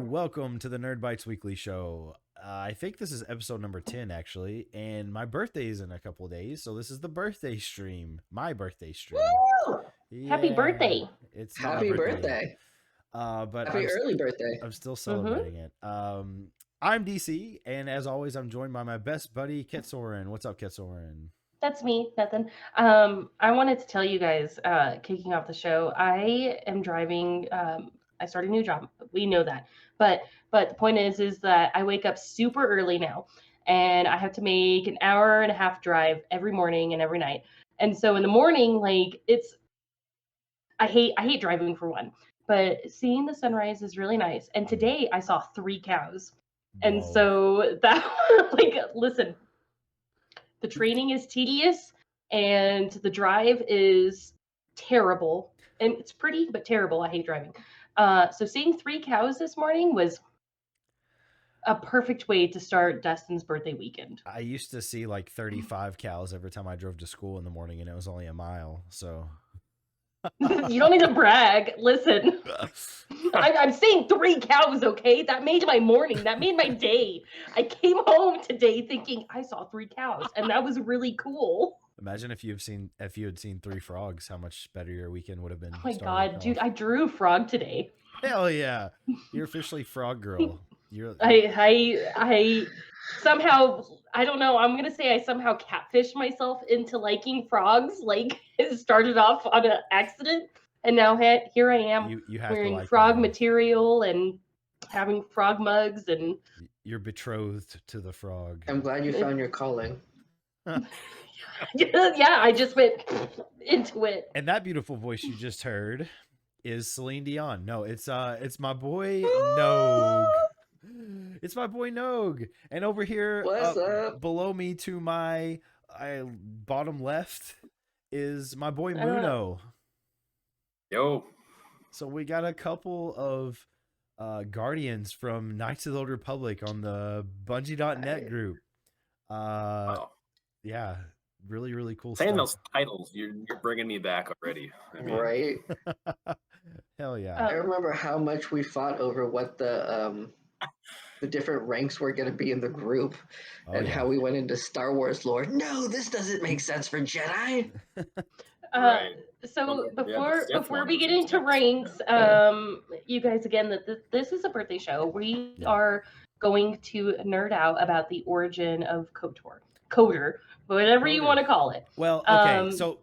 Welcome to the Nerd Bites Weekly Show. I think this is episode number 10, actually, and my birthday is in a couple of days, so this is the birthday stream, my birthday stream. Woo! Yeah, Happy birthday! It's not Happy my birthday birthday! yet. But Happy early birthday! I'm still celebrating it. I'm DC, and as always, I'm joined by my best buddy, Ketsoren. What's up, Ketsoren? That's me, nothing. I wanted to tell you guys, kicking off the show, I am driving. I started a new job. We know that, but the point is that I wake up super early now, and I have to make an hour and a half drive every morning and every night. And so in the morning, like I hate driving for one, but seeing the sunrise is really nice. And today I saw 3 cows, and Whoa. so that listen. The training is tedious, and the drive is terrible. And it's pretty, but terrible. I hate driving. So seeing 3 cows this morning was a perfect way to start Dustin's birthday weekend. I used to see like 35 cows every time I drove to school in the morning, and it was only a mile, so... You don't need to brag. Listen, I'm seeing 3 cows, okay? That made my morning. That made my day. I came home today thinking I saw 3 cows, and that was really cool. Imagine if you had seen 3 frogs, how much better your weekend would have been. Oh my god, dude! I drew frog today. Hell yeah, you're officially frog girl. I somehow, I don't know, I'm gonna say I somehow catfished myself into liking frogs. Like, it started off on an accident, and now here I am you have wearing to like frog them. material and having frog mugs, and you're betrothed to the frog. I'm glad you found your calling. yeah, I just went into it. And that beautiful voice you just heard is Celine Dion. No, it's my boy Noge. It's my boy Noge. And over here, What's up? below me to my bottom left is my boy Muno. Yo. So we got a couple of guardians from Knights of the Old Republic on the Bungie.net group. Wow. Yeah, really, really cool Saying stuff. those titles, you're bringing me back already. I mean, Right? Hell yeah. I remember how much we fought over what the different ranks were going to be in the group, and how we went into Star Wars lore. No, this doesn't make sense for Jedi. Right. So Well, before we get into ranks, you guys, again, that this is a birthday show. We are going to nerd out about the origin of KOTOR, whatever you want to call it. Well, okay, so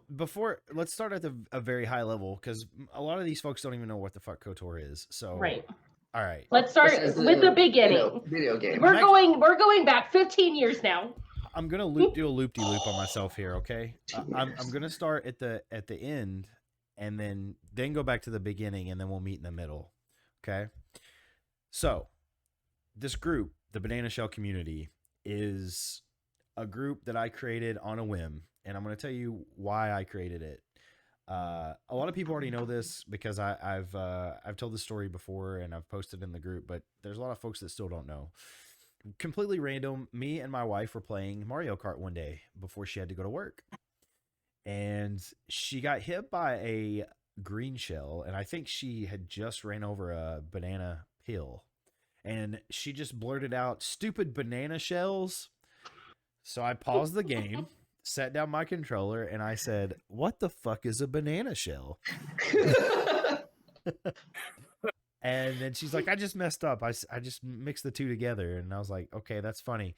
let's start at a very high level, because a lot of these folks don't even know what the fuck KOTOR is. So right. All right. Let's start with the beginning. Video game. We're going back 15 years now. I'm gonna do a loop-de-loop on myself here, okay? I'm gonna start at the end, and then go back to the beginning, and then we'll meet in the middle, okay? So, this group, the Banana Shell Community, is a group that I created on a whim, and I'm gonna tell you why I created it. A lot of people already know this because I've told this story before and I've posted in the group, but there's a lot of folks that still don't know. Completely random, me and my wife were playing Mario Kart one day before she had to go to work, and she got hit by a green shell, and I think she had just ran over a banana peel, and she just blurted out, "Stupid banana shells." So I paused the game, sat down my controller, and I said, "What the fuck is a banana shell?" And then she's like, "I just messed up. I just mixed the two together." And I was like, "Okay, that's funny."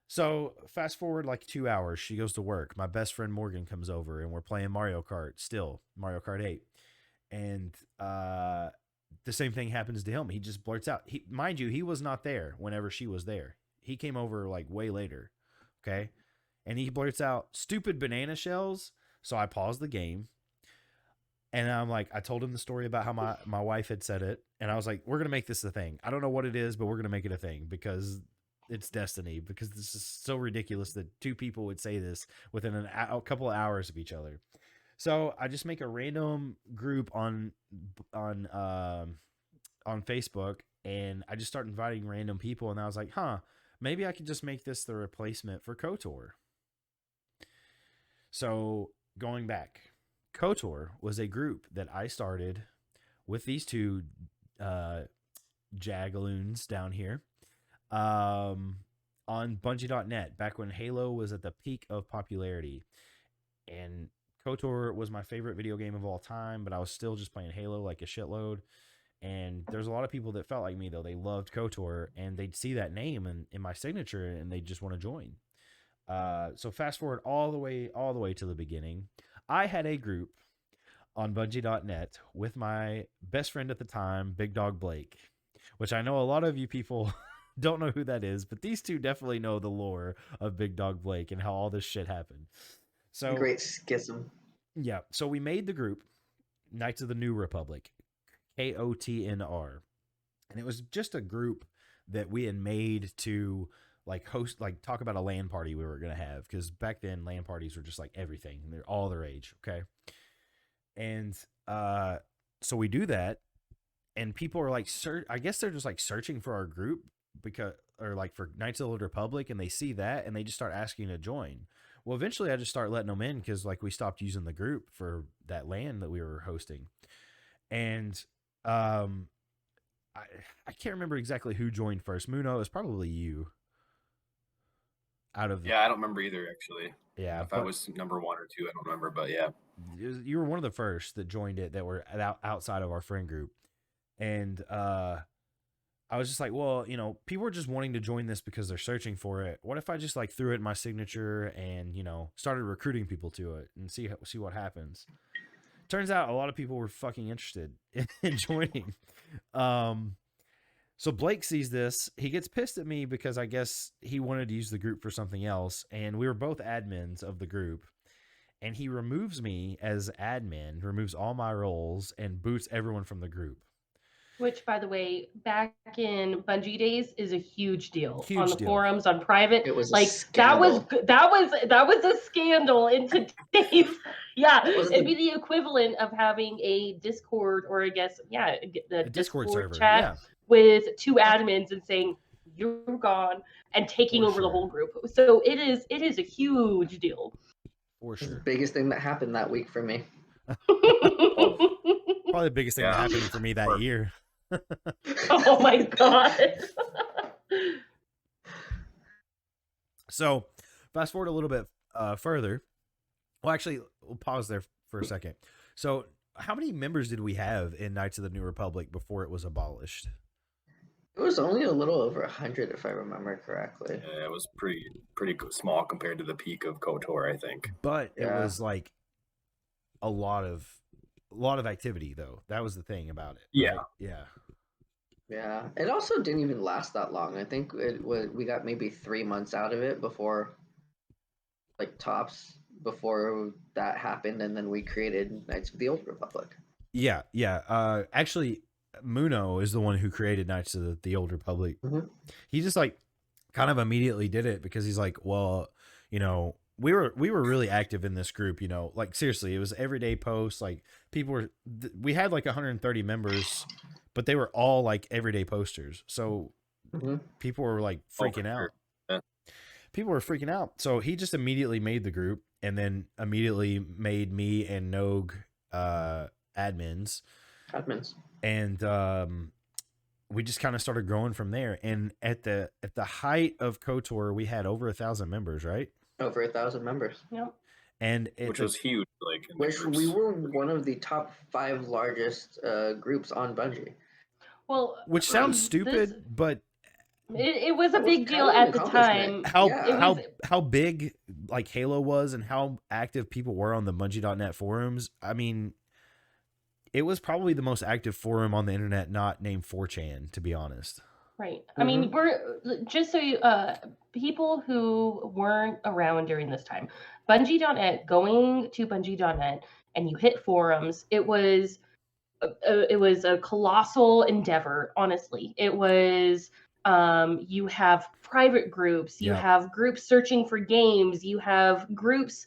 So fast forward like 2 hours, she goes to work. My best friend Morgan comes over, and we're playing Mario Kart, still Mario Kart 8. And the same thing happens to him. He just blurts out, mind you, he was not there whenever she was there. He came over like way later. Okay. And he blurts out, "Stupid banana shells." So I paused the game, and I'm like, I told him the story about how my wife had said it. And I was like, we're going to make this a thing. I don't know what it is, but we're going to make it a thing because it's destiny, because this is so ridiculous that 2 people would say this within a couple of hours of each other. So I just make a random group on Facebook, and I just start inviting random people. And I was like, maybe I could just make this the replacement for KOTOR. So going back, KOTOR was a group that I started with these 2 jagaloons down here. On Bungie.net, back when Halo was at the peak of popularity. And KOTOR was my favorite video game of all time, but I was still just playing Halo like a shitload. And there's a lot of people that felt like me, though. They loved KOTOR, and they'd see that name in my signature, and they just want to join. So fast forward all the way to the beginning. I had a group on Bungie.net with my best friend at the time, Big Dog Blake, which I know a lot of you people don't know who that is, but these two definitely know the lore of Big Dog Blake and how all this shit happened. So Great schism. Yeah, so we made the group Knights of the New Republic, KOTNR, and it was just a group that we had made to like host, like talk about a LAN party we were gonna have, because back then LAN parties were just like everything. They're all their age, okay? And so we do that, and people are like, I guess they're just like searching for our group because, or like for Knights of the Old Republic, and they see that and they just start asking to join. Well, eventually I just start letting them in because like we stopped using the group for that LAN that we were hosting. And I can't remember exactly who joined first. Muno, it was probably you. Out of I don't remember either, actually. Yeah, if I was number 1 or 2, I don't remember, but yeah, you were one of the first that joined it that were outside of our friend group. And I was just like, well, you know, people are just wanting to join this because they're searching for it. What if I just like threw it in my signature and, you know, started recruiting people to it and see what happens? Turns out a lot of people were fucking interested in joining. So Blake sees this. He gets pissed at me because I guess he wanted to use the group for something else. And we were both admins of the group. And he removes me as admin, removes all my roles, and boots everyone from the group. Which, by the way, back in Bungie days, is a huge deal Huge on the deal. forums, on private. It was like that was a scandal in today's. Yeah, it'd be the equivalent of having a Discord, or I guess, the Discord server chat with 2 admins and saying you're gone and taking over the whole group. So it is a huge deal. For sure. The biggest thing that happened that week for me. Probably the biggest thing that happened for me that year. Oh my god. So fast forward a little bit further. Well, actually, we'll pause there for a second. So how many members did we have in Knights of the New Republic before it was abolished? It was only a little over 100, if I remember correctly. Yeah, it was pretty small compared to the peak of KOTOR, I think. But it was like a lot of activity, though. That was the thing about it. Yeah. Right? Yeah. It also didn't even last that long. I think we got maybe 3 months out of it before, like tops, before that happened, and then we created Knights of the Old Republic. Yeah. Actually, Muno is the one who created Knights of the Old Republic. Mm-hmm. He just like kind of immediately did it because he's like, well, you know, we were really active in this group, you know, like seriously, it was everyday posts. Like we had like 130 members, but they were all like everyday posters. So people were like freaking out. Yeah. People were freaking out. So he just immediately made the group and then immediately made me and Noge admins. And we just kind of started growing from there. And at the height of KOTOR, we had over 1,000 members, right? Over 1,000 members. Yep. And which was huge. Like, which we were one of the top 5 largest groups on Bungie. Well, which sounds stupid, but it was a big deal at the time. How big like Halo was and how active people were on the Bungie.net forums. I mean, it was probably the most active forum on the internet, not named 4chan, to be honest. Right. I mean, we're just so you, people who weren't around during this time, Bungie.net, going to Bungie.net and you hit forums, it was a colossal endeavor, honestly. It was, you have private groups, you have groups searching for games, you have groups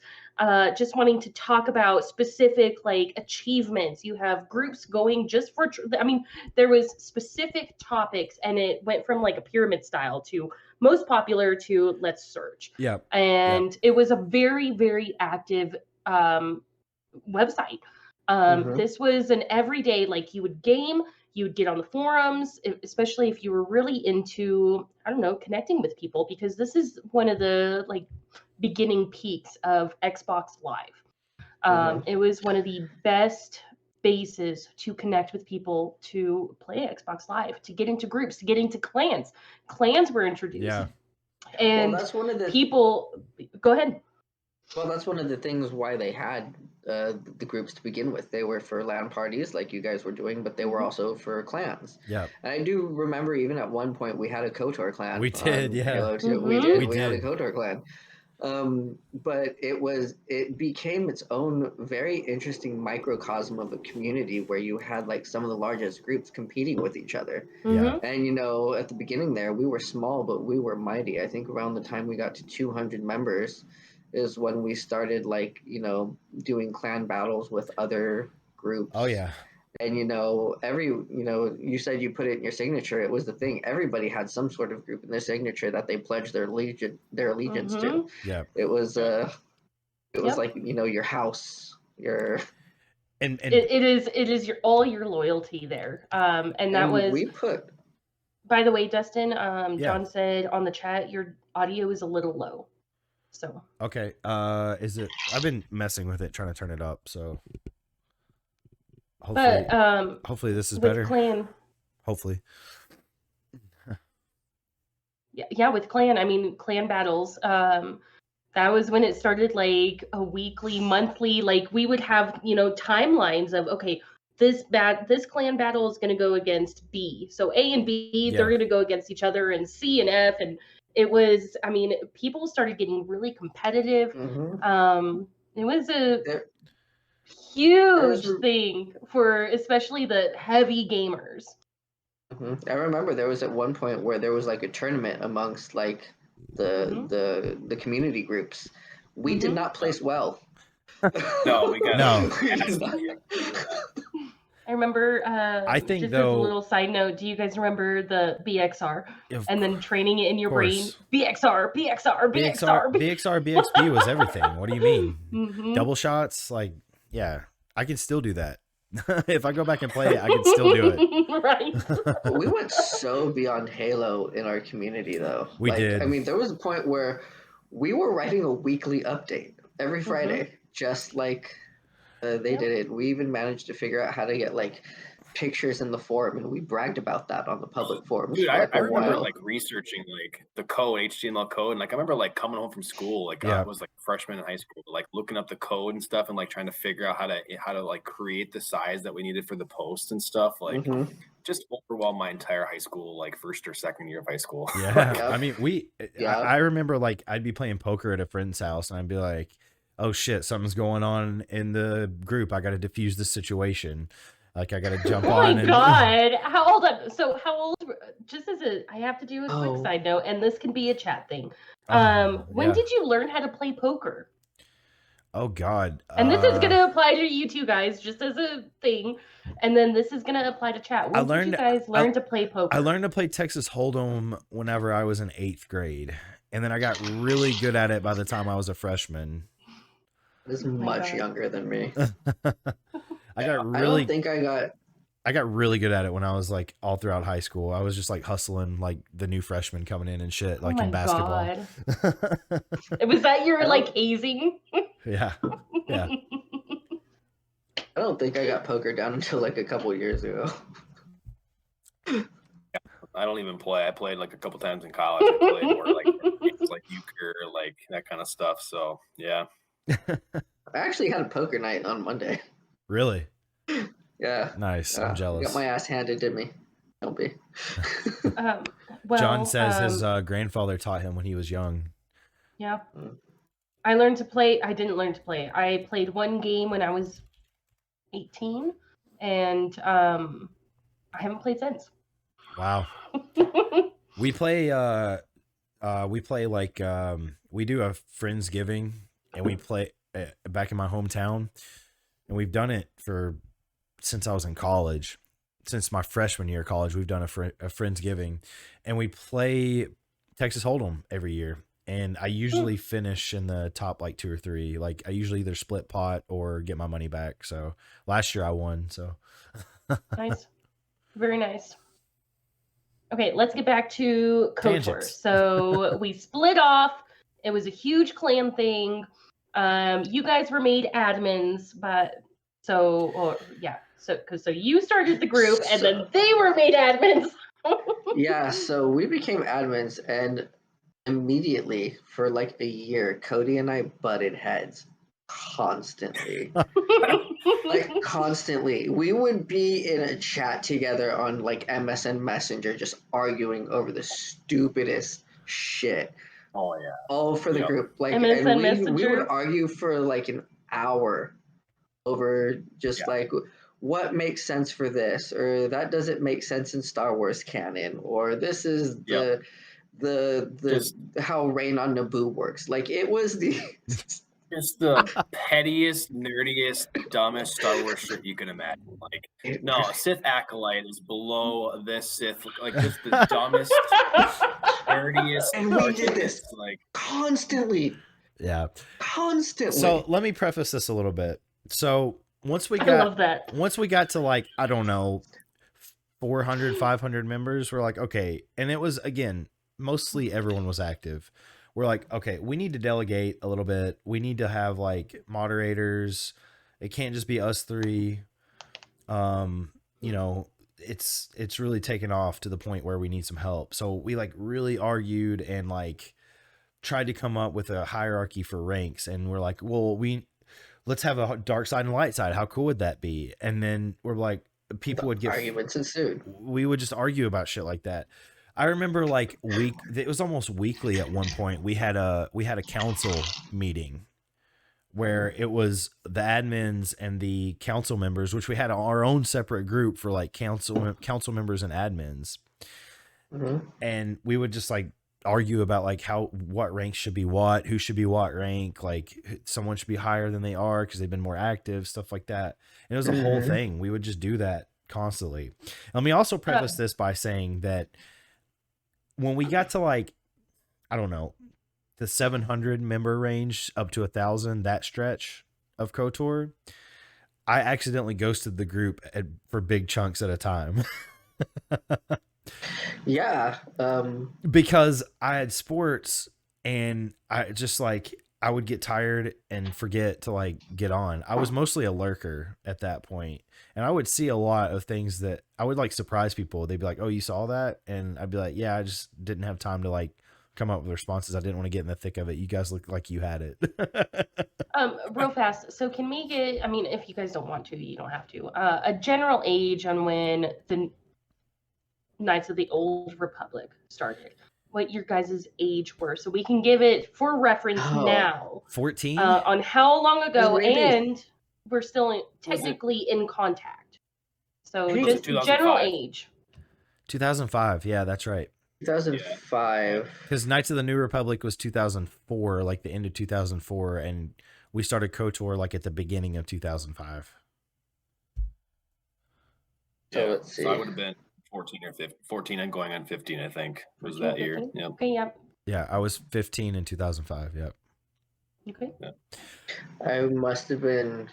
just wanting to talk about specific like achievements, you have groups going just for there was specific topics, and it went from like a pyramid style to most popular to let's search. It was a very, very active website. This was an everyday, like you would game, You would get on the forums, especially if you were really into, I don't know, connecting with people, because this is one of the like beginning peaks of Xbox Live. It was one of the best bases to connect with people, to play Xbox Live, to get into groups, to get into clans. Clans were introduced. Yeah. And well, that's one of the people, go ahead. Well, that's one of the things why they had the groups to begin with. They were for LAN parties, like you guys were doing, but they were also for clans. Yeah. And I do remember even at one point we had a KOTOR clan. We did, on yeah. Halo 2. Mhm. We did. We We had a did. KOTOR clan. But it became its own very interesting microcosm of a community where you had like some of the largest groups competing with each other. Yeah. And at the beginning there, we were small, but we were mighty. I think around the time we got to 200 members is when we started doing clan battles with other groups. Oh yeah. And you said you put it in your signature. It was the thing. Everybody had some sort of group in their signature that they pledged their allegiance to. Yeah. It was Yep. like your house, your And It is all your loyalty there. And that was, we put. by the way, Dustin, Yeah. John said on the chat, your audio is a little low. So okay. Is it? I've been messing with it, trying to turn it up. So hopefully, but hopefully this is with better. clan, Hopefully. yeah, with clan, I mean clan battles. That was when it started, like a weekly, monthly, like we would have, timelines of, okay, this clan battle is going to go against B. So A and B, they're going to go against each other, and C and F. And it was, I mean, people started getting really competitive. It was a huge thing for especially the heavy gamers. I remember there was at one point where there was like a tournament amongst like the community groups. We did not place well. No, we got No. I remember. I think just though, as a little side note, do you guys remember the BXR and then training it in your brain? BXR, BXR, BXR, BXB was everything. What do you mean? Mhm. Double shots, like yeah, I can still do that. If I go back and play it, I can still do it. Right. We went so beyond Halo in our community, though. We did. I mean, there was a point where we were writing a weekly update every Friday, just like they did it. We even managed to figure out how to get like pictures in the forum, and we bragged about that on the public forums. Dude, for, like, I a remember while. like researching like the code, HTML code, and like I remember like coming home from school, like I was like a freshman in high school, like looking up the code and stuff, and like trying to figure out how to like create the size that we needed for the post and stuff. Like just overwhelmed my entire high school, like first or second year of high school. Yeah, I mean I remember like I'd be playing poker at a friend's house, and I'd be like, oh shit, something's going on in the group. I got to defuse the situation. Like I gotta jump on. Oh my god! How old? How old? Just as I have to do a quick side note, and this can be a chat thing. When did you learn how to play poker? Oh god! And this is gonna apply to you two guys, just as a thing, and then this is gonna apply to chat. When did you guys learn to play poker? I learned to play Texas Hold'em whenever I was in 8th grade, and then I got really good at it by the time I was a freshman. This is much younger than me. I got really good at it when I was like all throughout high school. I was just like hustling like the new freshmen coming in and shit, like in basketball. Was that your like hazing? Yeah. I don't think I got poker down until like a couple years ago. I don't even play. I played like a couple times in college. I played more like euchre, like that kind of stuff. So yeah. I actually had a poker night on Monday. Really? Yeah. Nice. I'm jealous. Got my ass handed to me. Don't be. Well, John says his grandfather taught him when he was young. Yeah. I learned to play. I didn't learn to play. I played one game when I was 18, and I haven't played since. Wow. We play like we do a Friendsgiving, and we play back in my hometown, and we've done it since I was in college. Since my freshman year of college, we've done a Friendsgiving, and we play Texas Hold'em every year. And I usually finish in the top like 2 or 3. Like I usually either split pot or get my money back. So last year I won. So Nice. Very nice. Okay, let's get back to KOTOR. Tangents. So we split off. It was a huge clan thing. You guys were made admins, but so you started the group, and then they were made admins. Yeah, so we became admins, and immediately for like a year, Cody and I butted heads constantly. Like constantly. We would be in a chat together on like MSN Messenger just arguing over the stupidest shit. Oh yeah. All for the group. Like MSN and we Messenger? would argue for like an hour over just like what makes sense for this, or that doesn't make sense in Star Wars canon, or this is the how Rain on Naboo works. Like it was the It's the pettiest, nerdiest, dumbest Star Wars shit you can imagine. Like, no, Sith Acolyte is below this Sith. Like, just the dumbest, nerdiest. And we did this like constantly. Yeah. Constantly. So let me preface this a little bit. So once we I love that. once we got to like, I don't know, 400, 500 members, we're like, okay. And it was, again, mostly everyone was active. We're like, okay, we need to delegate a little bit. We need to have like moderators. It can't just be us three. You know, it's really taken off to the point where we need some help. So we like really argued and like tried to come up with a hierarchy for ranks. And we're like, well, let's have a dark side and light side. How cool would that be? And then we're like, people would get arguments ensued. We would just argue about shit like that. I remember like it was almost weekly at one point. We had a council meeting where it was the admins and the council members, which we had our own separate group for like council members and admins. Mm-hmm. And we would just like argue about like what rank should be what, who should be what rank, like someone should be higher than they are because they've been more active, stuff like that. And it was a whole thing. We would just do that constantly. Let me also preface this by saying that when we got to like, I don't know, the 700 member range up to 1,000, that stretch of KOTOR, I accidentally ghosted the group for big chunks at a time. Yeah. Because I had sports and I just like, I would get tired and forget to like get on. I was mostly a lurker at that point, and I would see a lot of things that I would like surprise people. They'd be like, "Oh, you saw that?" And I'd be like, "Yeah, I just didn't have time to like come up with responses. I didn't want to get in the thick of it. You guys look like you had it." Real fast. So can we get, I mean, if you guys don't want to, you don't have to, a general age on when the Knights of the Old Republic started? What your guys' age were, so we can give it for reference now. 14? On how long ago, and we're still technically in contact. So just general age. 2005. Yeah, that's right. 2005. Because Knights of the New Republic was 2004, like the end of 2004, and we started KOTOR like at the beginning of 2005. So let's see. So I would have been 14 or 15, 14 and going on 15, I think, was that year. Yep. Okay, yep. Yeah, I was 15 in 2005. Yep. Okay. Yep. I must have been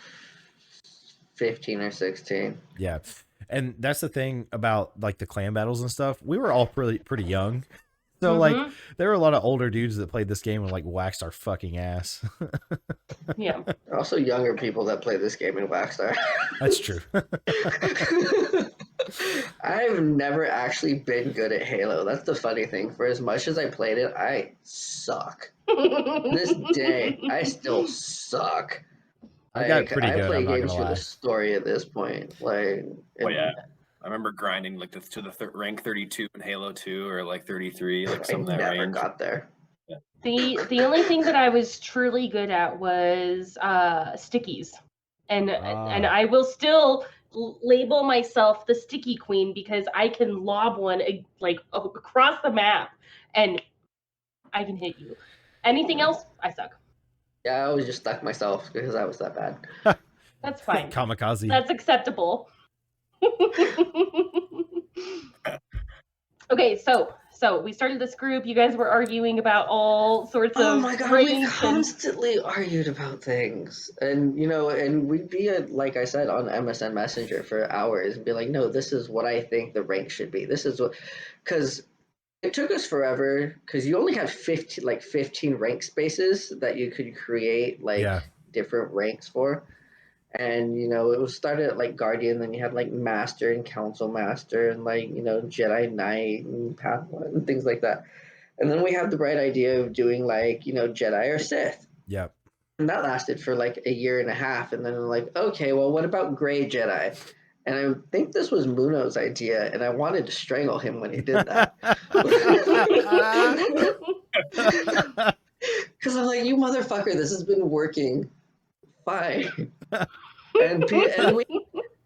15 or 16. Yeah. And that's the thing about like the clan battles and stuff. We were all pretty young. So like there were a lot of older dudes that played this game and like waxed our fucking ass. Yeah. Also younger people that play this game and waxed our That's true. I've never actually been good at Halo. That's the funny thing. For as much as I played it, I suck. This day, I still suck. I got pretty good. I play I'm not games gonna for lie. the story at this point. Like, Oh yeah, I remember grinding like to the rank 32 in Halo 2 or like 33, like I some of that never range. got there. Yeah. The only thing that I was truly good at was stickies, and I will still label myself the sticky queen because I can lob one like across the map and I can hit you. Anything else, I suck. Yeah, I always just stuck myself because I was that bad. That's fine. Kamikaze. That's acceptable. Okay, so So we started this group. You guys were arguing about all sorts Oh of my god, we ranks and constantly argued about things. And and we'd be like I said on MSN Messenger for hours and be like, no, this is what I think the rank should be. This is what, because it took us forever because you only had 15 rank spaces that you could create Yeah. different ranks for. And it was started at like Guardian, then you had like Master and Council Master and Jedi Knight and Padawan and things like that. And then we had the bright idea of doing Jedi or Sith. Yep. And that lasted for like a year and a half. And then like, okay, well, what about Gray Jedi? And I think this was Muno's idea, and I wanted to strangle him when he did that. Because I'm like, you motherfucker, this has been working fine. And we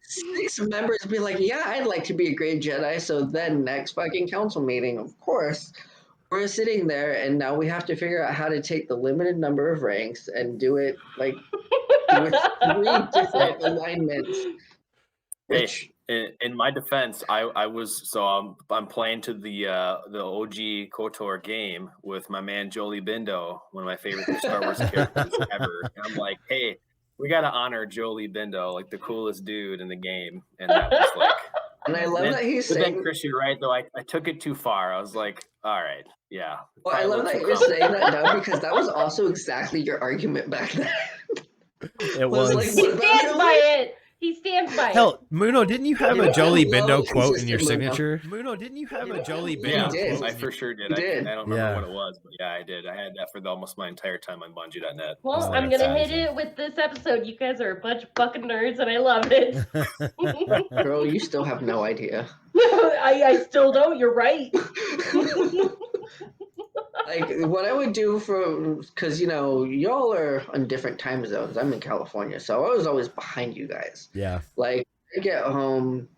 6 members be like, yeah, I'd like to be a Gray Jedi. So then next fucking council meeting, of course, we're sitting there, and now we have to figure out how to take the limited number of ranks and do it with 3 different alignments. Which, in my defense, I'm playing to the OG KOTOR game with my man Jolie Bindo, one of my favorite Star Wars characters ever. And I'm like, hey, we gotta honor Jolie Bindo, like the coolest dude in the game. And that was like, and I love that he's saying, Chris, you're right though. I took it too far. I was like, all right, yeah. Well, I love that you're saying that now because that was also exactly your argument back then. It was. Like, he stands by it. He stands by it. Hell, Muno, didn't you have a Jolie Bindo quote in your consistent signature? Muno, didn't you have a Jolie Bindo did. quote? I for sure did. I don't remember what it was, but yeah, I did. I had that for almost my entire time on Bungie.net. Well, I'm going to hit it with this episode. You guys are a bunch of fucking nerds, and I love it. Girl, you still have no idea. I still don't. You're right. Like, what I would do because, y'all are on different time zones. I'm in California, so I was always behind you guys. Yeah. Like, I'd get home,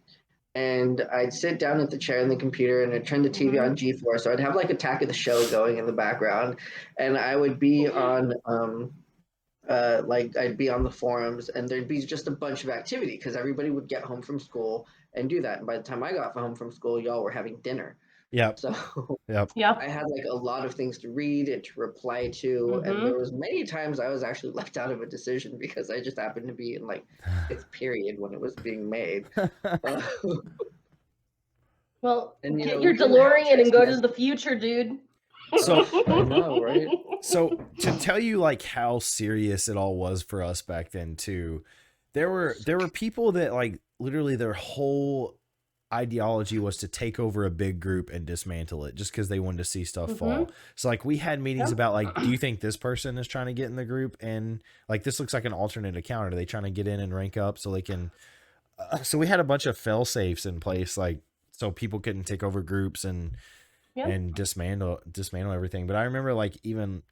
and I'd sit down at the chair in the computer, and I'd turn the TV on G4, so I'd have, like, Attack of the Show going in the background, and I would be on, I'd be on the forums, and there'd be just a bunch of activity, because everybody would get home from school and do that, and by the time I got home from school, y'all were having dinner. Yep. So yep. I had like a lot of things to read and to reply to, and there was many times I was actually left out of a decision because I just happened to be in like 5th period when it was being made. Well, and, get your DeLorean and go to the future, dude. So I know, right? So to tell you like how serious it all was for us back then too, there were people that like literally their whole ideology was to take over a big group and dismantle it just because they wanted to see stuff fall. So like we had meetings about like, do you think this person is trying to get in the group, and like this looks like an alternate account, are they trying to get in and rank up so they can so we had a bunch of fail safes in place, like so people couldn't take over groups and dismantle everything. But I remember like even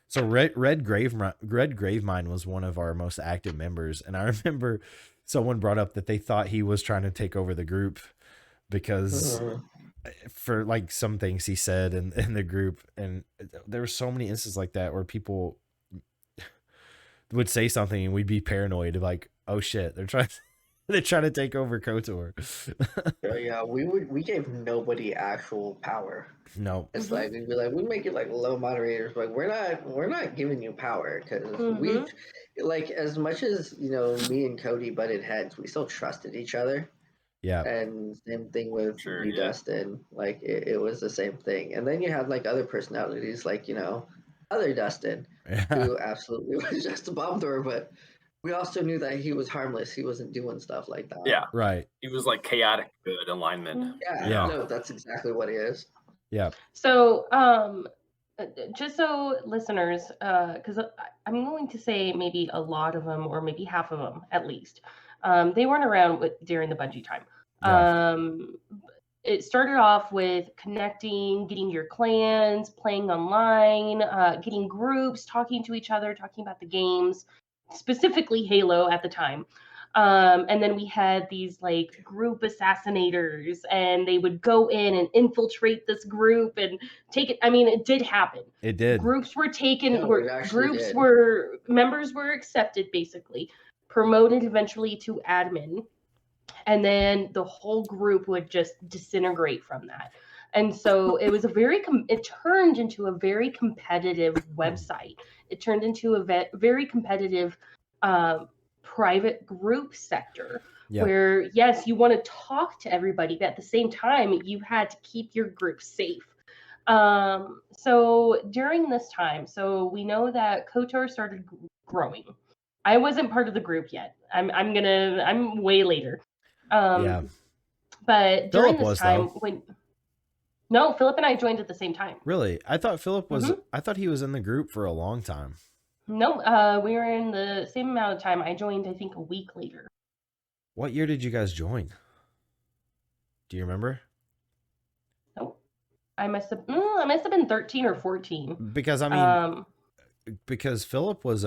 so Red Gravemind was one of our most active members, and I remember someone brought up that they thought he was trying to take over the group because for like some things he said in the group. And there were so many instances like that where people would say something and we'd be paranoid of like, oh shit, they're trying to take over KOTOR. Yeah, we gave nobody actual power. No, it's like we'd be like, we make it like low moderators, like we're not giving you power because we've like, as much as me and Cody butted heads, we still trusted each other. Yeah. And same thing with Dustin. Like it was the same thing. And then you had like other personalities, like other Dustin, who absolutely was just a bomb thrower, but we also knew that he was harmless. He wasn't doing stuff like that. Yeah, right. He was like chaotic good alignment. Yeah. No, that's exactly what he is. Yeah. So, just so listeners, because I'm going to say maybe a lot of them, or maybe half of them at least, they weren't around during the Bungie time. Yeah. It started off with connecting, getting your clans, playing online, getting groups, talking to each other, talking about the games, specifically Halo at the time. And then we had these like group assassinators, and they would go in and infiltrate this group and take it. I mean, it did happen. It did. Groups were taken. Members were accepted, basically, promoted eventually to admin, and then the whole group would just disintegrate from that. And so it was it turned into a very competitive website. It turned into a very competitive private group sector. Yep. Where, yes, you want to talk to everybody, but at the same time, you had to keep your group safe. So during this time, so we know that KOTOR started growing. I wasn't part of the group yet. I'm way later. Yeah. But during Philip this was, time, though. No, Philip and I joined at the same time. Really? I thought Philip was. Mhm. I thought he was in the group for a long time. No, we were in the same amount of time. I joined, I think, a week later. What year did you guys join? Do you remember? Nope. I must have been 13 or 14. Because I mean, because Philip was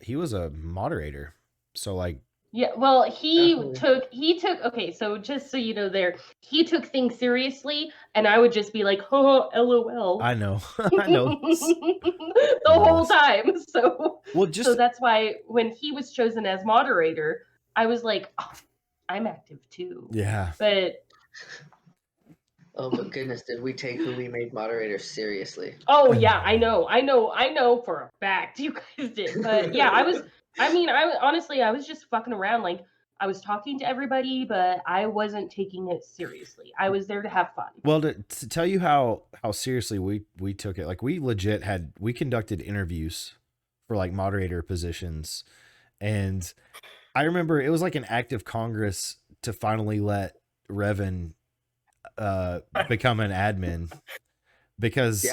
he was a moderator, so like. Yeah, well, he took okay, so just so you know he took things seriously, and I would just be like, oh, LOL. I know. I know. The whole time. So well, just so that's why when he was chosen as moderator, I was like, oh, I'm active too. Yeah. But oh, but goodness, did we take who we made moderator seriously? Oh yeah, I know for a fact you guys did. But yeah, I was just fucking around. Like, I was talking to everybody, but I wasn't taking it seriously. I was there to have fun. Well, to tell you how seriously we took it, like we conducted interviews for like moderator positions, and I remember it was like an act of Congress to finally let Revan become an admin, because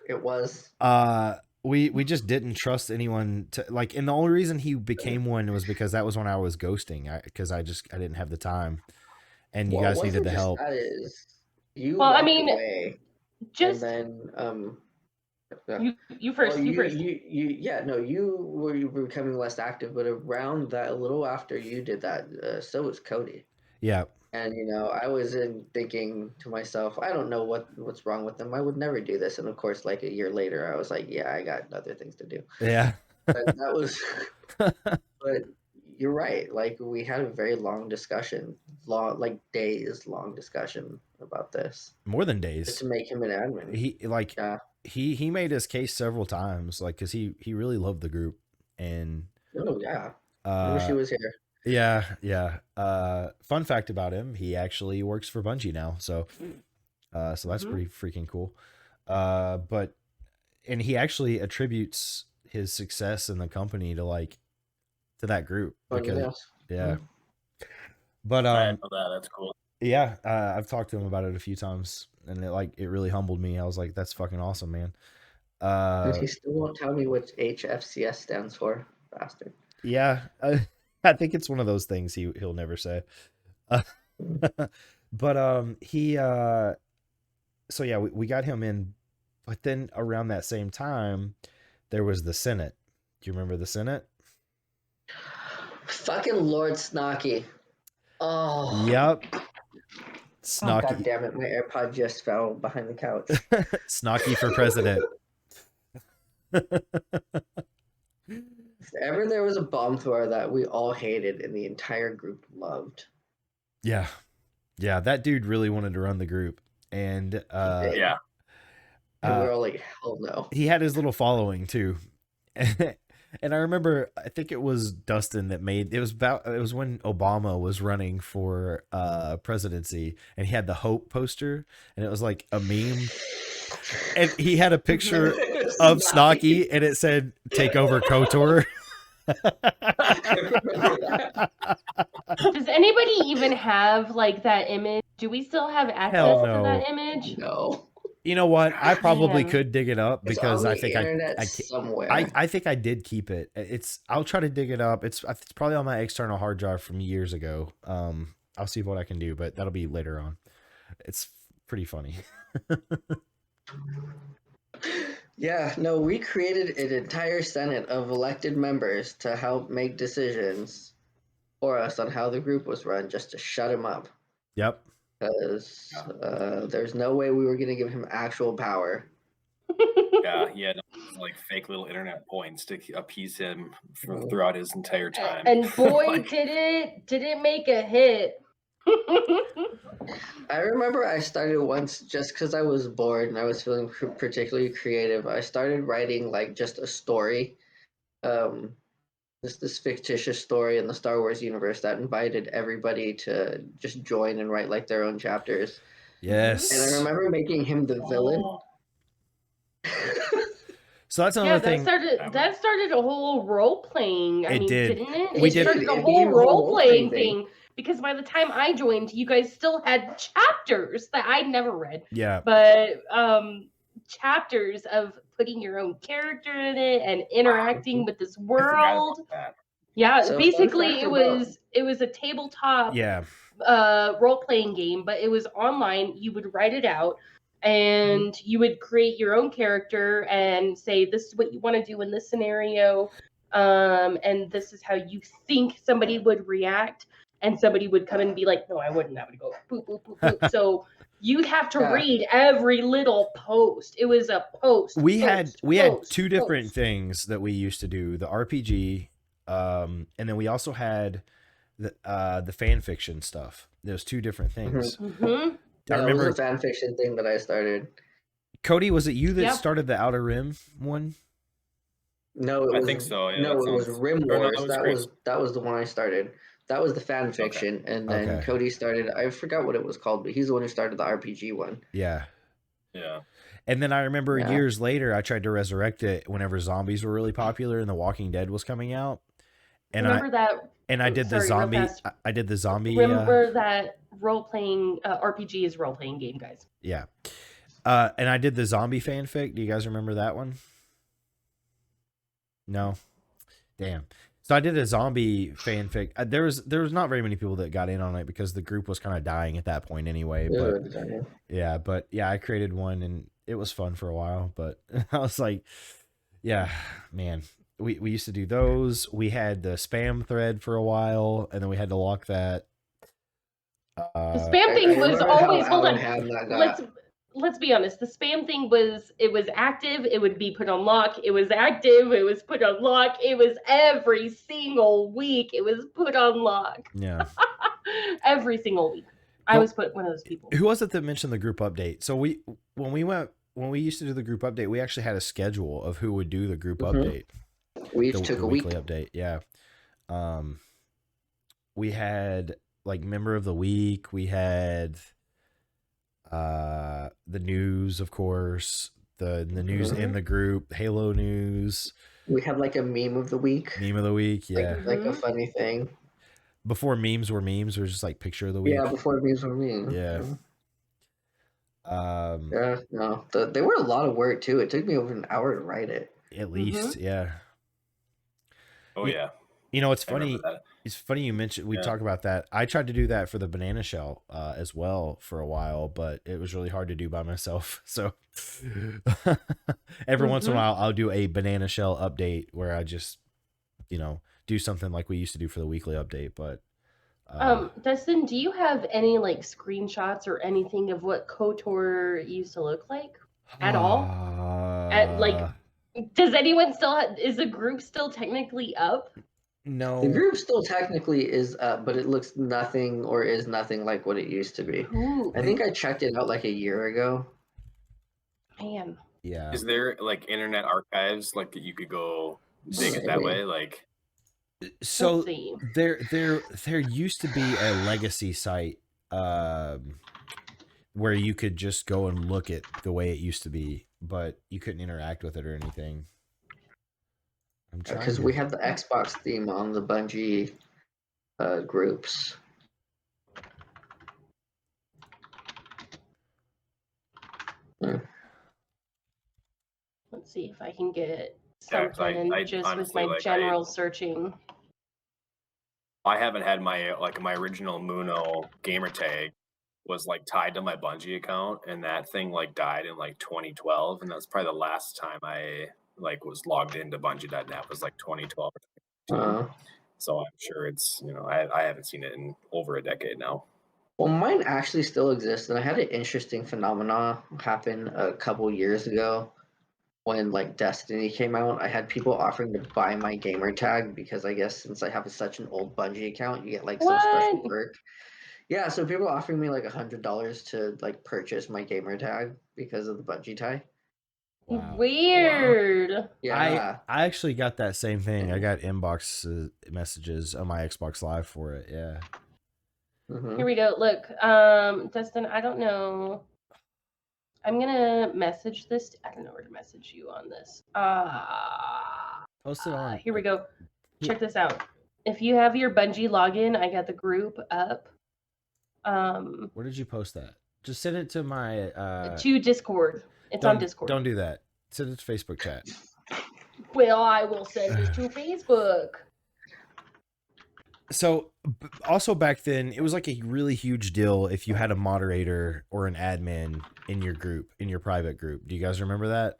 it was we just didn't trust anyone to like, and the only reason he became one was because that was when I was ghosting, because I didn't have the time, and you guys needed the help. That is, you well, walked I mean, away, just and then you first. well, you first. You were becoming less active, but around that, a little after you did that, so was Cody. Yeah. And I was thinking to myself, I don't know what's wrong with them. I would never do this. And of course, like a year later, I was like, yeah, I got other things to do. Yeah. But that was. But you're right. Like, we had a very long discussion, days long discussion about this. More than days. Just to make him an admin. He made his case several times, like, because he really loved the group, and I wish he was here. Yeah. Fun fact about him: he actually works for Bungie now, so that's pretty freaking cool. And he actually attributes his success in the company to that group. Because, yeah. But I know that. That's cool. Yeah, I've talked to him about it a few times, and it really humbled me. I was like, "That's fucking awesome, man." And he still won't tell me what HFCS stands for, bastard. Yeah, I think it's one of those things he'll never say. But he so yeah, we got him in, but then around that same time, there was the Senate. Do you remember the Senate? Fucking Lord Snocky. Oh. Yep. Snocky. Oh, God damn it, my AirPod just fell behind the couch. Snocky for president. If ever there was a bomb thrower that we all hated and the entire group loved. Yeah, that dude really wanted to run the group, and and we were all like, hell no. He had his little following too. And I remember, I think it was Dustin that it was when Obama was running for presidency, and he had the Hope poster, and it was like a meme, and he had a picture of Snocky, and it said, "Take over KOTOR." Does anybody even have that image? Do we still have access to that image? No. You know what? I probably could dig it up, because I think somewhere. I think I did keep it. I'll try to dig it up. It's probably on my external hard drive from years ago. I'll see what I can do, but that'll be later on. It's pretty funny. Yeah, no, we created an entire Senate of elected members to help make decisions for us on how the group was run, just to shut him up. Yep. Because there's no way we were going to give him actual power. Yeah, he had fake little internet points to appease him throughout his entire time. And boy, did it make a hit. I remember I started once just because I was bored and I was feeling particularly creative. I started writing like just a story, um, just this fictitious story in the Star Wars universe that invited everybody to just join and write like their own chapters. Yes. And I remember making him the villain. So that's Yeah, another that thing. started a whole role playing. I It mean, did. didn't it? We It did. started a It whole became a whole role playing role-playing thing because by the time I joined, you guys still had chapters that I'd never read, Yeah. but chapters of putting your own character in it and interacting with this I forgot world. about that. Yeah, So, basically fun fact it was a tabletop Yeah. role playing game, but it was online. You would write it out and you would create your own character and say this is what you want to do in this scenario, and this is how you think somebody would react, and somebody would come and be like, no, I wouldn't. I would go boop boop boop boop. So you'd have to Yeah. read every little post. It was a post. We had post, two different post. things that we used to do: the RPG, and then we also had the fan fiction stuff. There's two different things. Mm-hmm. I That remember was a fan fiction thing that I started. Cody, was it you that Yep. started the Outer Rim one? No, it I was, think so. Yeah, no, that it was sounds- Rim or no, Wars. that was that was the one I started. That was the fan fiction, and then Okay. Cody started. I forgot what it was called, but he's the one who started the RPG one. Yeah. Yeah. And then I remember Yeah. years later, I tried to resurrect it whenever zombies were really popular and The Walking Dead was coming out. And Remember that? I did the Sorry, real zombie. fast. I did the zombie. Remember that role playing RPG is role playing game, guys. Yeah. And I did the zombie fanfic. Do you guys remember that one? No. Damn. So I did a zombie fanfic. There was not very many people that got in on it because the group was kind of dying at that point anyway. But I created one and it was fun for a while. But I was like, yeah, man. We used to do those. We had the spam thread for a while, and then we had to lock that. The spam thing was always hold on. Let's Let's be honest. The spam thing was active. It would be put on lock. It was active. It was put on lock. It was every single week. It was put on lock. Yeah. Every single week. I was one of those people. Who was it that mentioned the group update? So when we used to do the group update, we actually had a schedule of who would do the group update. We each took a week. Weekly update. Yeah. We had like member of the week. We had the news, of course, the news in the group, Halo news. We had like a meme of the week. Meme of the week, yeah. Like a funny thing. Before memes were memes, it was just like picture of the week. Yeah, before memes were memes. Yeah. Yeah, no. They were a lot of work too. It took me over an hour to write it. At least, yeah. Oh yeah. You know, it's I funny. remember that. It's funny you mentioned we talk about that. I tried to do that for the banana shell as well for a while, but it was really hard to do by myself. So every once in a while, I'll do a banana shell update where I just, do something like we used to do for the weekly update. But Dustin, do you have any like screenshots or anything of what KOTOR used to look like at all? Does anyone is the group still technically up? No. The group still technically is up, but it looks nothing or is nothing like what it used to be. Ooh, I think I checked it out like a year ago. man. Yeah. Is there like internet archives like that you could go dig it that way? Like, so Let's see. there used to be a legacy site where you could just go and look at the way it used to be, but you couldn't interact with it or anything. Because we have the Xbox theme on the Bungie groups. Let's see if I can get Yeah, 'cause something I just with honestly, my like, general searching. I haven't had my original Muno gamer tag was like tied to my Bungie account, and that thing like died in like 2012, and that's probably the last time I like was logged into Bungie.net was like 2012. So I'm sure it's I haven't seen it in over a decade now. Well, mine actually still exists, and I had an interesting phenomena happen a couple years ago when like Destiny came out. I had people offering to buy my gamer tag because I guess since I have such an old Bungie account, you get like some special perk. Yeah, so people are offering me like $100 to like purchase my gamer tag because of the bungee tie. Wow. Weird. Yeah. I actually got that same thing. I got inbox messages on my Xbox Live for it. Yeah. Here we go. Look, Dustin, I don't know. I'm gonna message this. I don't know where to message you on this. Post it on. Here we go. Check this out. If you have your Bungie login, I got the group up. Where did you post that? Just send it to my to Discord. It's on Discord. Don't do that. Send it to Facebook chat. Well, I will send it to Facebook. So, also back then, it was like a really huge deal if you had a moderator or an admin in your group, in your private group. Do you guys remember that?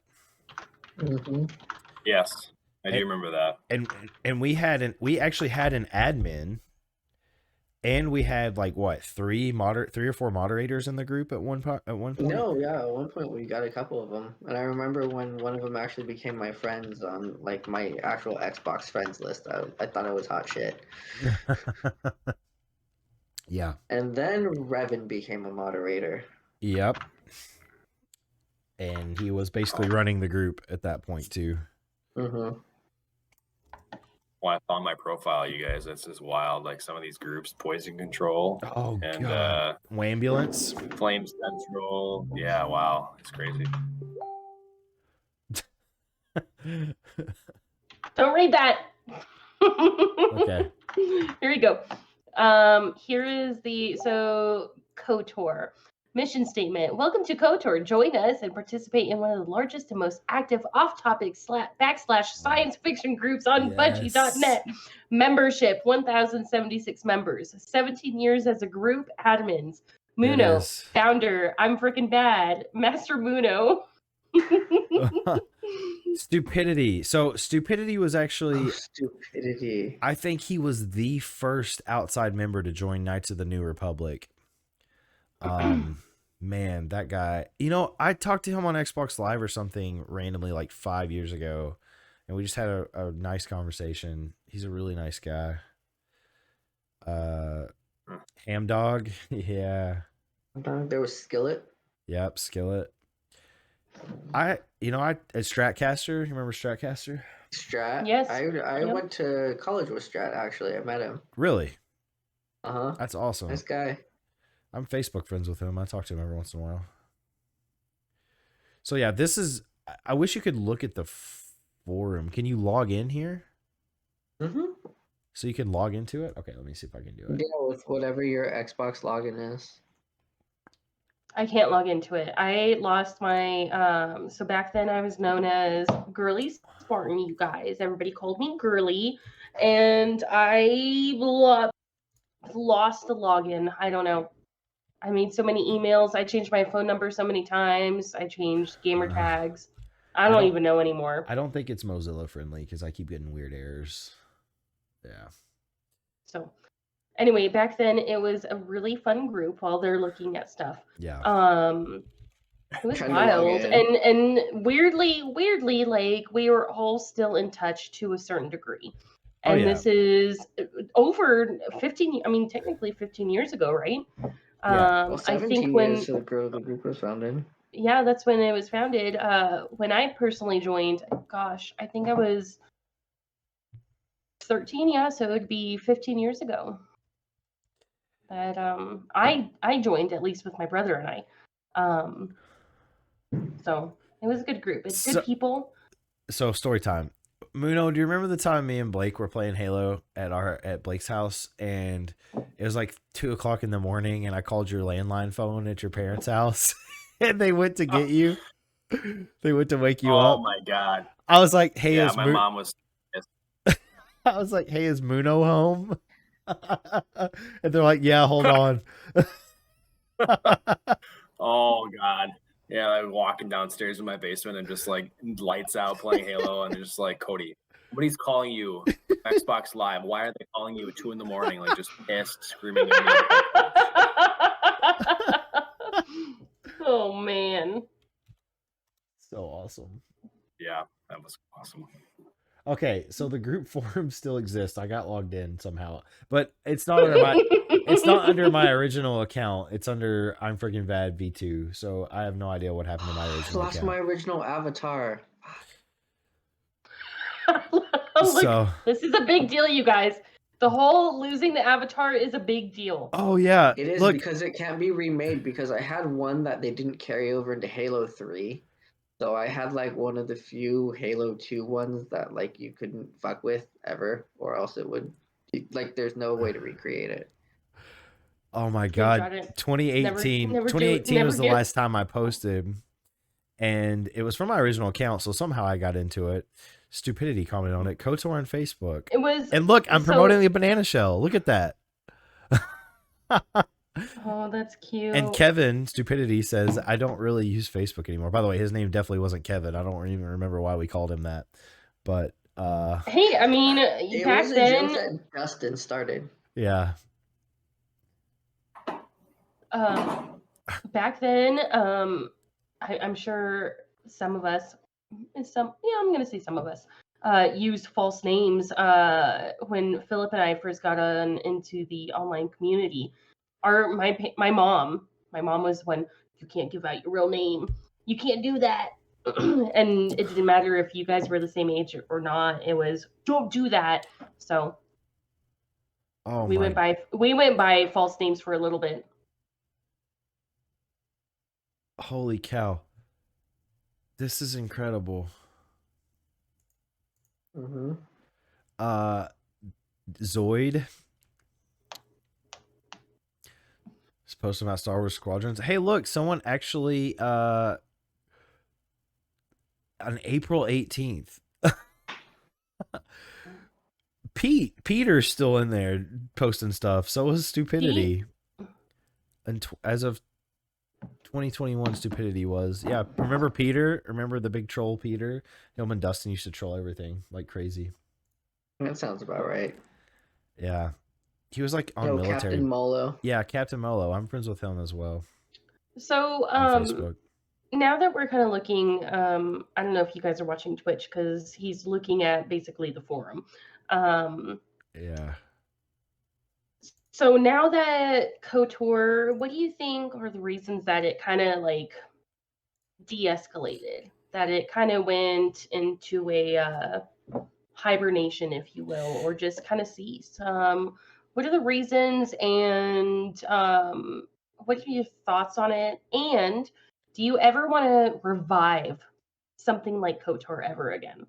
Yes, I do remember that. And we actually had an admin, and we had like what, 3 or 4 moderators in the group at one point. No, yeah, at one point we got a couple of them, and I remember when one of them actually became my friends on like my actual Xbox friends list. I thought it was hot shit. Yeah. And then Revan became a moderator. Yep. And he was basically running the group at that point too. When I found my profile, you guys, it's just wild. Like some of these groups, Poison Control, and God. Wambulance, Flame Central. Yeah, wow, it's crazy. Don't read that. Okay. Here we go. Here is the KOTOR. Mission statement. Welcome to KOTOR. Join us and participate in one of the largest and most active off-topic / science fiction groups on Bungie.net. Membership, 1,076 members. 17 years as a group admins. Muno, founder. I'm freaking bad. Master Muno. Stupidity. So Stupidity was actually Stupidity. I think he was the first outside member to join Knights of the New Republic. Man, that guy. You know, I talked to him on Xbox Live or something randomly like 5 years ago, and we just had a nice conversation. He's a really nice guy. Ham Dog, yeah. There was Skillet. Yep, Skillet. Stratcaster. You remember Stratcaster? Strat. Yes. I went to college with Strat. Actually, I met him. Really? That's awesome. Nice guy. I'm Facebook friends with him. I talk to him every once in a while. So yeah, this is. I wish you could look at the forum. Can you log in here? So you can log into it. Okay, let me see if I can do it. Yeah, with whatever your Xbox login is. I can't log into it. I lost my so back then I was known as Girly Spartan, you guys. Everybody called me Girly, and I lost the login. I don't know. I made so many emails. I changed my phone number so many times. I changed gamer tags. I don't even know anymore. I don't think it's Mozilla friendly because I keep getting weird errors. Yeah. So anyway, back then it was a really fun group while they're looking at stuff. Yeah. It was wild and weirdly, like we were all still in touch to a certain degree. And this is over 15. I mean, technically 15 years ago, right? Well, I think when the group was founded. Yeah, that's when it was founded. When I personally joined, gosh, I think I was 13. Yeah, so it would be 15 years ago. But I joined at least with my brother and I. So it was a good group. It's good people. So story time. Muno, do you remember the time me and Blake were playing Halo at Blake's house, and it was like 2:00 in the morning, and I called your landline phone at your parents' house, and they went to get you. They went to wake you up. Oh my god! I was like, "Hey, my mom was." I was like, "Hey, is Muno home?" And they're like, "Yeah, hold on." Oh god. Yeah, I'm walking downstairs in my basement and just like lights out playing Halo, and they're just like, Cody, somebody's calling you Xbox Live. Why are they calling you at 2 a.m? Like just pissed, screaming at me. Oh man. So awesome. Yeah, that was awesome. Okay, so the group forum still exists. I got logged in somehow, but it's not under my it's not under my original account. It's under I'm freaking Vad V2. So I have no idea what happened to my I original lost account. my original avatar. Look, So this is a big deal, you guys. The whole losing the avatar is a big deal. oh yeah, It is look, because it can't be remade because I had one that they didn't carry over into Halo 3. So I had like one of the few Halo 2 ones that like you couldn't fuck with ever, or else it would like there's no way to recreate it. oh my Try god, to 2018 never 2018 was the get- last time I posted, and it was from my original account. So somehow I got into it. Stupidity commented on it. KOTOR on Facebook. It was. And look, I'm so- promoting the banana shell. Look at that. Oh, that's cute. And Kevin Stupidity says, I don't really use Facebook anymore. By the way, his name definitely wasn't Kevin. I don't even remember why we called him that. But Hey, I mean, It back was a then, joke that Justin started. yeah. back then, I'm sure some of us, I'm gonna say some of us, used false names when Philip and I first got on into the online community. My mom was when you can't give out your real name, you can't do that. And it didn't matter if you guys were the same age or not. It was don't do that. So Oh we went by false names for a little bit. Holy cow. This is incredible. Mm-hmm. Zoid is posting about Star Wars Squadrons. Hey, look, someone actually on April 18th. Peter's still in there posting stuff. So is Stupidity. And as of 2021, Stupidity was. Yeah, remember Peter? Remember the big troll Peter? Him and Dustin used to troll everything like crazy. That sounds about right. Yeah. He was like on military. Captain Molo. Yeah, Captain Molo. I'm friends with him as well. So On Facebook. now that we're kind of looking, I don't know if you guys are watching Twitch because he's looking at basically the forum. Yeah. So now that KOTOR, what do you think are the reasons that it kind of like de-escalated? That it kind of went into a hibernation, if you will, or just kind of ceased? What are the reasons, and what are your thoughts on it? And do you ever want to revive something like KOTOR ever again?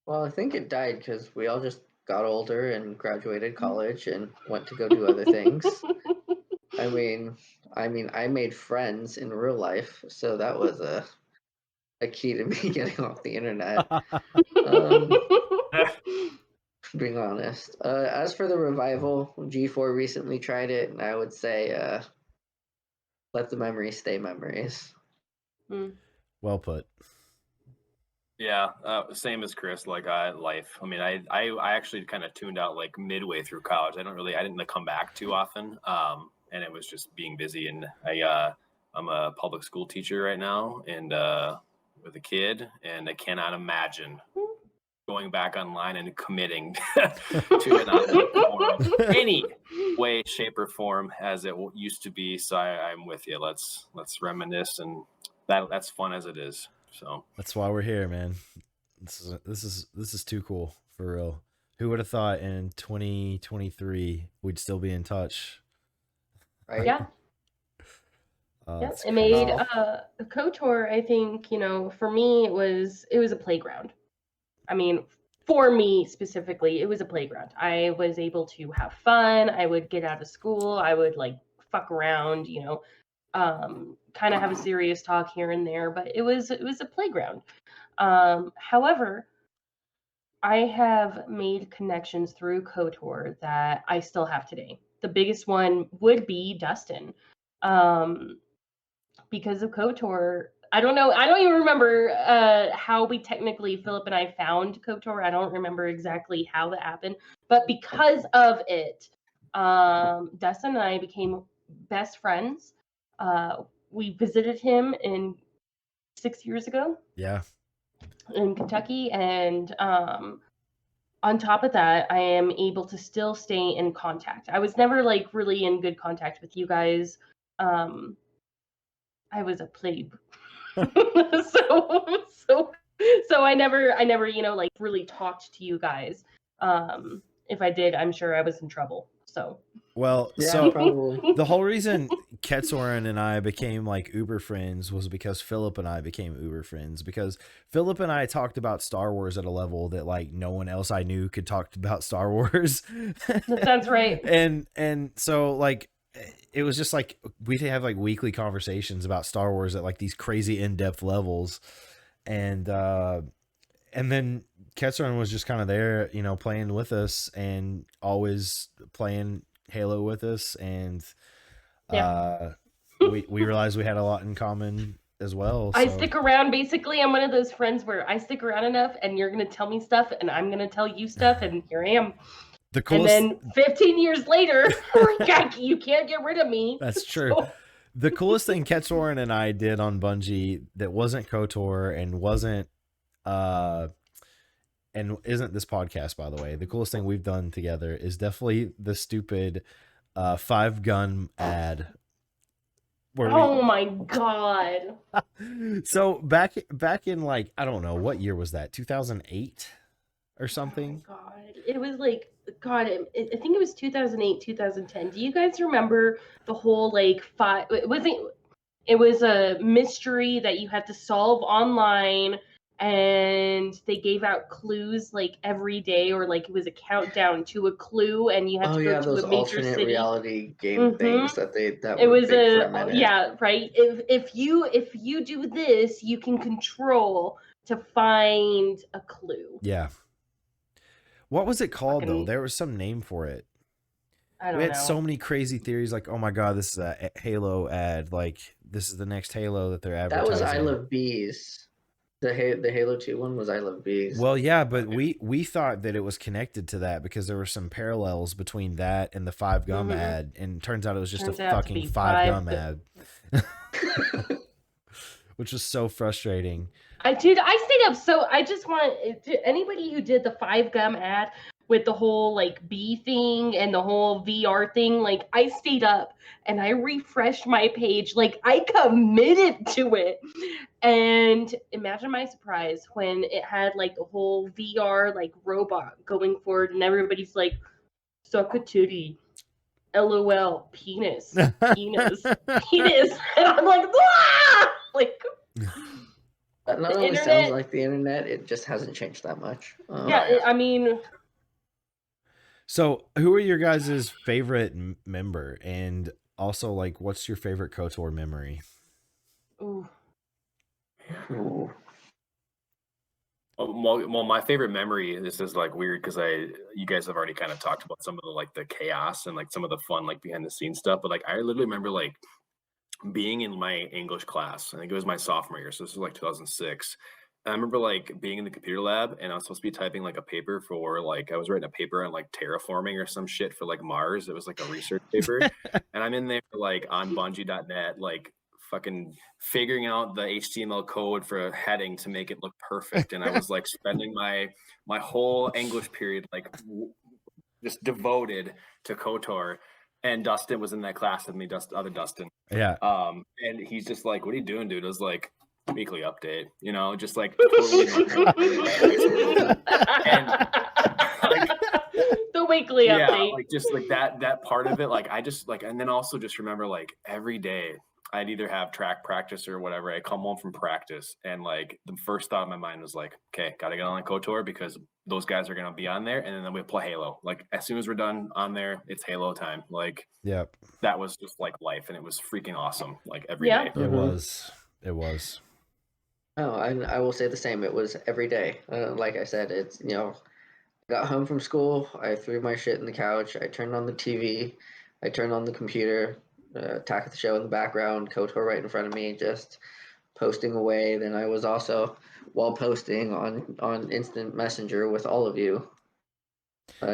Well, I think it died because we all just got older and graduated college and went to go do other things. I mean, I made friends in real life, so that was a key to me getting off the internet. Being honest. As for the revival, G4 recently tried it, and I would say, let the memories stay memories. Well put. Yeah, same as Chris. Like life. I mean, I actually kind of tuned out like midway through college. I didn't come back too often. And it was just being busy. And I'm a public school teacher right now, and with a kid, and I cannot imagine going back online and committing to an online forum any way, shape, or form as it used to be. So I'm with you. Let's reminisce, and that's fun as it is. So that's why we're here, man. This is too cool, for real. Who would have thought in 2023 we'd still be in touch? Right? Yeah. It made KOTOR, I think, for me it was a playground. I mean, for me specifically, it was a playground. I was able to have fun. I would get out of school. I would like fuck around, kind of have a serious talk here and there, but it was a playground. However, I have made connections through KOTOR that I still have today. The biggest one would be Dustin. Because of KOTOR, I don't know. I don't even remember how we technically, Philip and I, found KOTOR. I don't remember exactly how that happened. But because of it, Dustin and I became best friends. We visited him 6 years ago. Yeah. in Kentucky, and on top of that, I am able to still stay in contact. I was never like really in good contact with you guys. I was a plebe, so I never like really talked to you guys. If I did, I'm sure I was in trouble. So Well, Yeah, so probably. the whole reason KOTOR and I became like uber friends was because Philip and I became uber friends, because Philip and I talked about Star Wars at a level that like no one else I knew could talk about Star Wars. that sounds right. And so like it was just like we'd have like weekly conversations about Star Wars at like these crazy in-depth levels. And then Ketron was just kind of there, you know, playing with us and always playing Halo with us. And we realized we had a lot in common as well. I So stick around. Basically, I'm one of those friends where I stick around enough, and you're gonna tell me stuff, and I'm gonna tell you stuff, and here I am. the coolest, And then 15 years later, you can't get rid of me. that's true. So, The coolest thing Ketsoren and I did on Bungie that wasn't KOTOR and wasn't and isn't this podcast, by the way, the coolest thing we've done together is definitely the stupid 5-gun ad. oh my god! So back in like, I don't know, what year was that? 2008 or something? Oh my god, it was like God. I think it was 2008, 2010. Do you guys remember the whole like five? It was a mystery that you had to solve online, and they gave out clues like every day, or like it was a countdown to a clue, and you had to go to those a major alternate city. reality game things that It were was big for a minute. yeah, right. If you do this, you can control to find a clue. Yeah. What was it called though? Fucking- There was some name for it. I don't We had know. so many crazy theories, like, oh my god, this is a Halo ad. Like, this is the next Halo that they're That advertising. was I Love Bees. The Halo 2 one was I Love Bees. Well, yeah, but we thought that it was connected to that because there were some parallels between that and the 5-gum ad, and it turns out it was just Turns a out to fucking be 5-gum 5 ad, which was so frustrating. I stayed up. So I just want anybody who did the 5-gum ad with the whole like bee thing and the whole VR thing. Like I stayed up and I refreshed my page. Like I committed to it. And imagine my surprise when it had like the whole VR like robot going forward, and everybody's like, "Suck a titty." LOL, penis, penis, penis. And I'm like, "Ah!" Like. That not The only sounds internet- like the internet, it just hasn't changed that much. Yeah, I mean, So, who are your guys' favorite member, and also like, what's your favorite KOTOR memory? ooh, Ooh. Well, my favorite memory. This is like weird because you guys have already kind of talked about some of the like the chaos and like some of the fun like behind the scenes stuff. But like I literally remember like being in my English class. I think it was my sophomore year, so this was like 2006. And I remember like being in the computer lab, and I was supposed to be typing like a paper for like I was writing a paper on like terraforming or some shit for like Mars. It was like a research paper, and I'm in there like on Bungie.net, like fucking figuring out the HTML code for a heading to make it look perfect. And I was like spending my whole English period like just devoted to KOTOR. And Dustin was in that class with me, other Dustin. Yeah. And he's just like, "What are you doing, dude?" I was like, "Weekly update," you know, just like totally and like, the weekly update. like just like that part of it, like I just like, and then also just remember like every day I'd either have track practice or whatever. I come home from practice, and like the first thought in my mind was like, okay, gotta get on KOTOR because those guys are gonna be on there, and then we play Halo. Like as soon as we're done on there, it's Halo time. Like, yep, that was just like life, and it was freaking awesome. Like every day. It was. Oh, I will say the same. It was every day. Like I said, it's got home from school, I threw my shit in the couch, I turned on the TV, I turned on the computer. Attack of the Show in the background, KOTOR right in front of me, just posting away. Then I was also, while posting on Instant Messenger with all of you,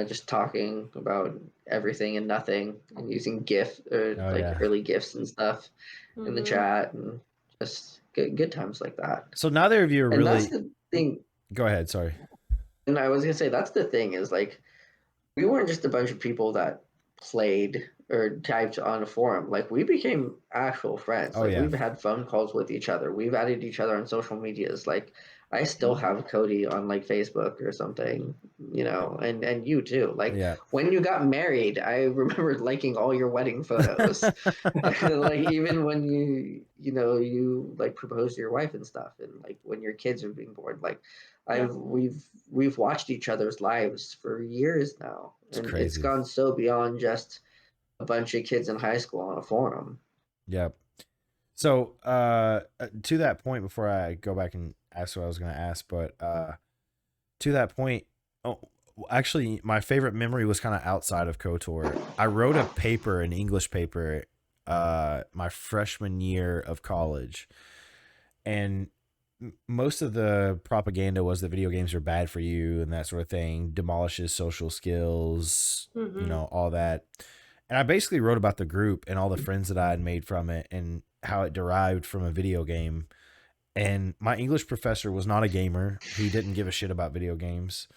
just talking about everything and nothing, and using GIF or early GIFs and stuff in the chat, and just good times like that. So neither of you are and really. That's the thing. Go ahead. Sorry. And I was gonna say that's the thing is like we weren't just a bunch of people that played or typed on a forum. Like we became actual friends. Oh Like yeah. we've had phone calls with each other. We've added each other on social medias. Like I still have Cody on like Facebook or something, and you too. Like Yeah. when you got married, I remember liking all your wedding photos. Like even when you like proposed to your wife and stuff, and like when your kids are being born, like we've watched each other's lives for years now, It's and it's crazy. gone so beyond just a bunch of kids in high school on a forum. Yeah. So, to that point, before I go back and ask what I was going to ask, but to that point, oh, actually, my favorite memory was kind of outside of KOTOR. I wrote a paper, an English paper, my freshman year of college, and most of the propaganda was that video games are bad for you and that sort of thing, demolishes social skills, all that. And I basically wrote about the group and all the friends that I had made from it and how it derived from a video game. And my English professor was not a gamer. He didn't give a shit about video games,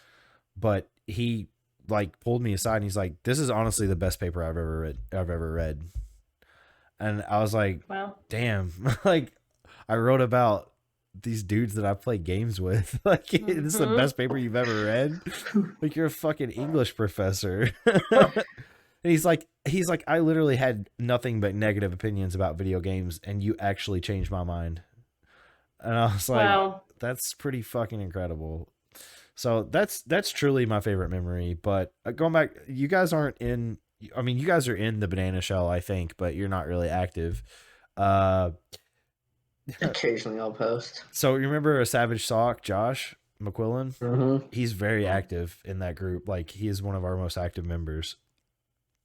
but he like pulled me aside and he's like, "This is honestly the best paper I've ever read." And I was like, Wow. "Damn!" Like, I wrote about these dudes that I play games with. Like, this is the best paper you've ever read. Like, you're a fucking English professor. And he's like, I literally had nothing but negative opinions about video games, and you actually changed my mind. And I was like, Wow. that's pretty fucking incredible. So that's truly my favorite memory. But going back, you guys aren't in. I mean, you guys are in the Banana Shell, I think, but you're not really active. Occasionally I'll post. So you remember a Savage Sock, Josh McQuillan? Mm-hmm. He's very active in that group. Like, he is one of our most active members.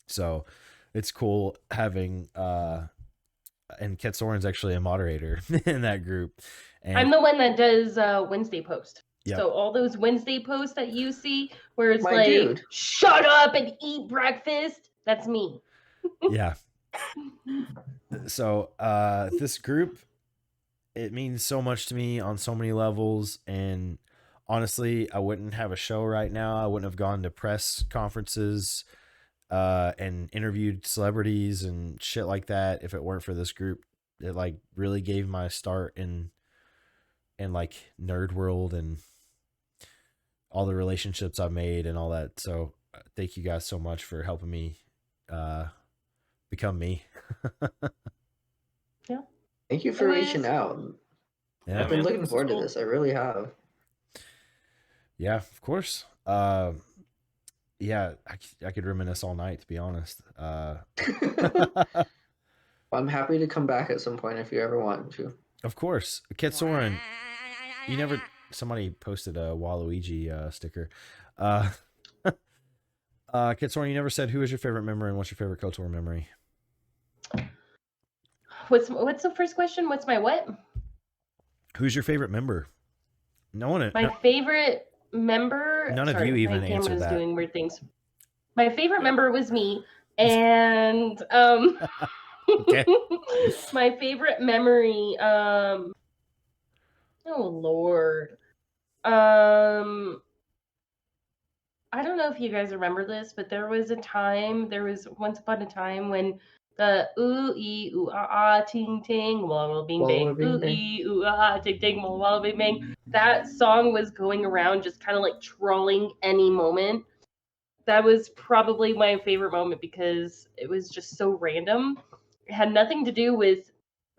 So it's cool having and Ket Soren's actually a moderator in that group. And I'm the one that does Wednesday post. Yep. So all those Wednesday posts that you see where it's My like, dude. shut up and eat breakfast, that's me. Yeah. So this group, it means so much to me on so many levels. And honestly, I wouldn't have a show right now. I wouldn't have gone to press conferences and interviewed celebrities and shit like that if it weren't for this group. It like really gave my start in like nerd world and all the relationships I've made and all that. So thank you guys so much for helping me become me. Yeah. Thank you for reaching out. Yeah, I've been man, looking this is forward to cool. this. I really have. Yeah, of course. Yeah, I could reminisce all night, to be honest. I'm happy to come back at some point if you ever want to. Of course. Ket Soren, you never. Somebody posted a Waluigi sticker. Ket Soren, you never said who is your favorite member and what's your favorite KOTOR memory. What's the first question? What's my what? Who's your favorite member? No one. My favorite member. None of you even answered camera's that. doing weird things. My favorite member was me, and Okay. my favorite memory. Oh Lord. I don't know if you guys remember this, but there was once upon a time when the ooh ee ooh ah ah ting ting walla bing bang ooh ee ooh ah ting ting walla bing bang. That song was going around just kind of like trolling any moment. That was probably my favorite moment because it was just so random. It had nothing to do with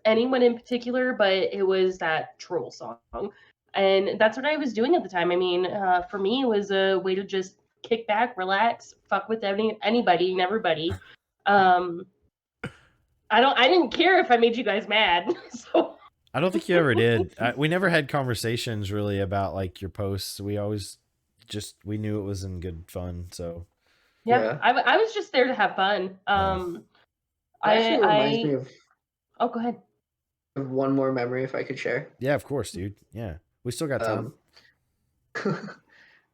anyone in particular, but it was that troll song. And that's what I was doing at the time. I mean, for me, it was a way to just kick back, relax, fuck with anybody and everybody. I didn't care if I made you guys mad. So I don't think you ever did. We never had conversations really about like your posts. We always we knew it was in good fun. So yeah. I was just there to have fun. Actually reminds me of. Oh, go ahead. One more memory, if I could share. Yeah, of course, dude. Yeah, we still got time.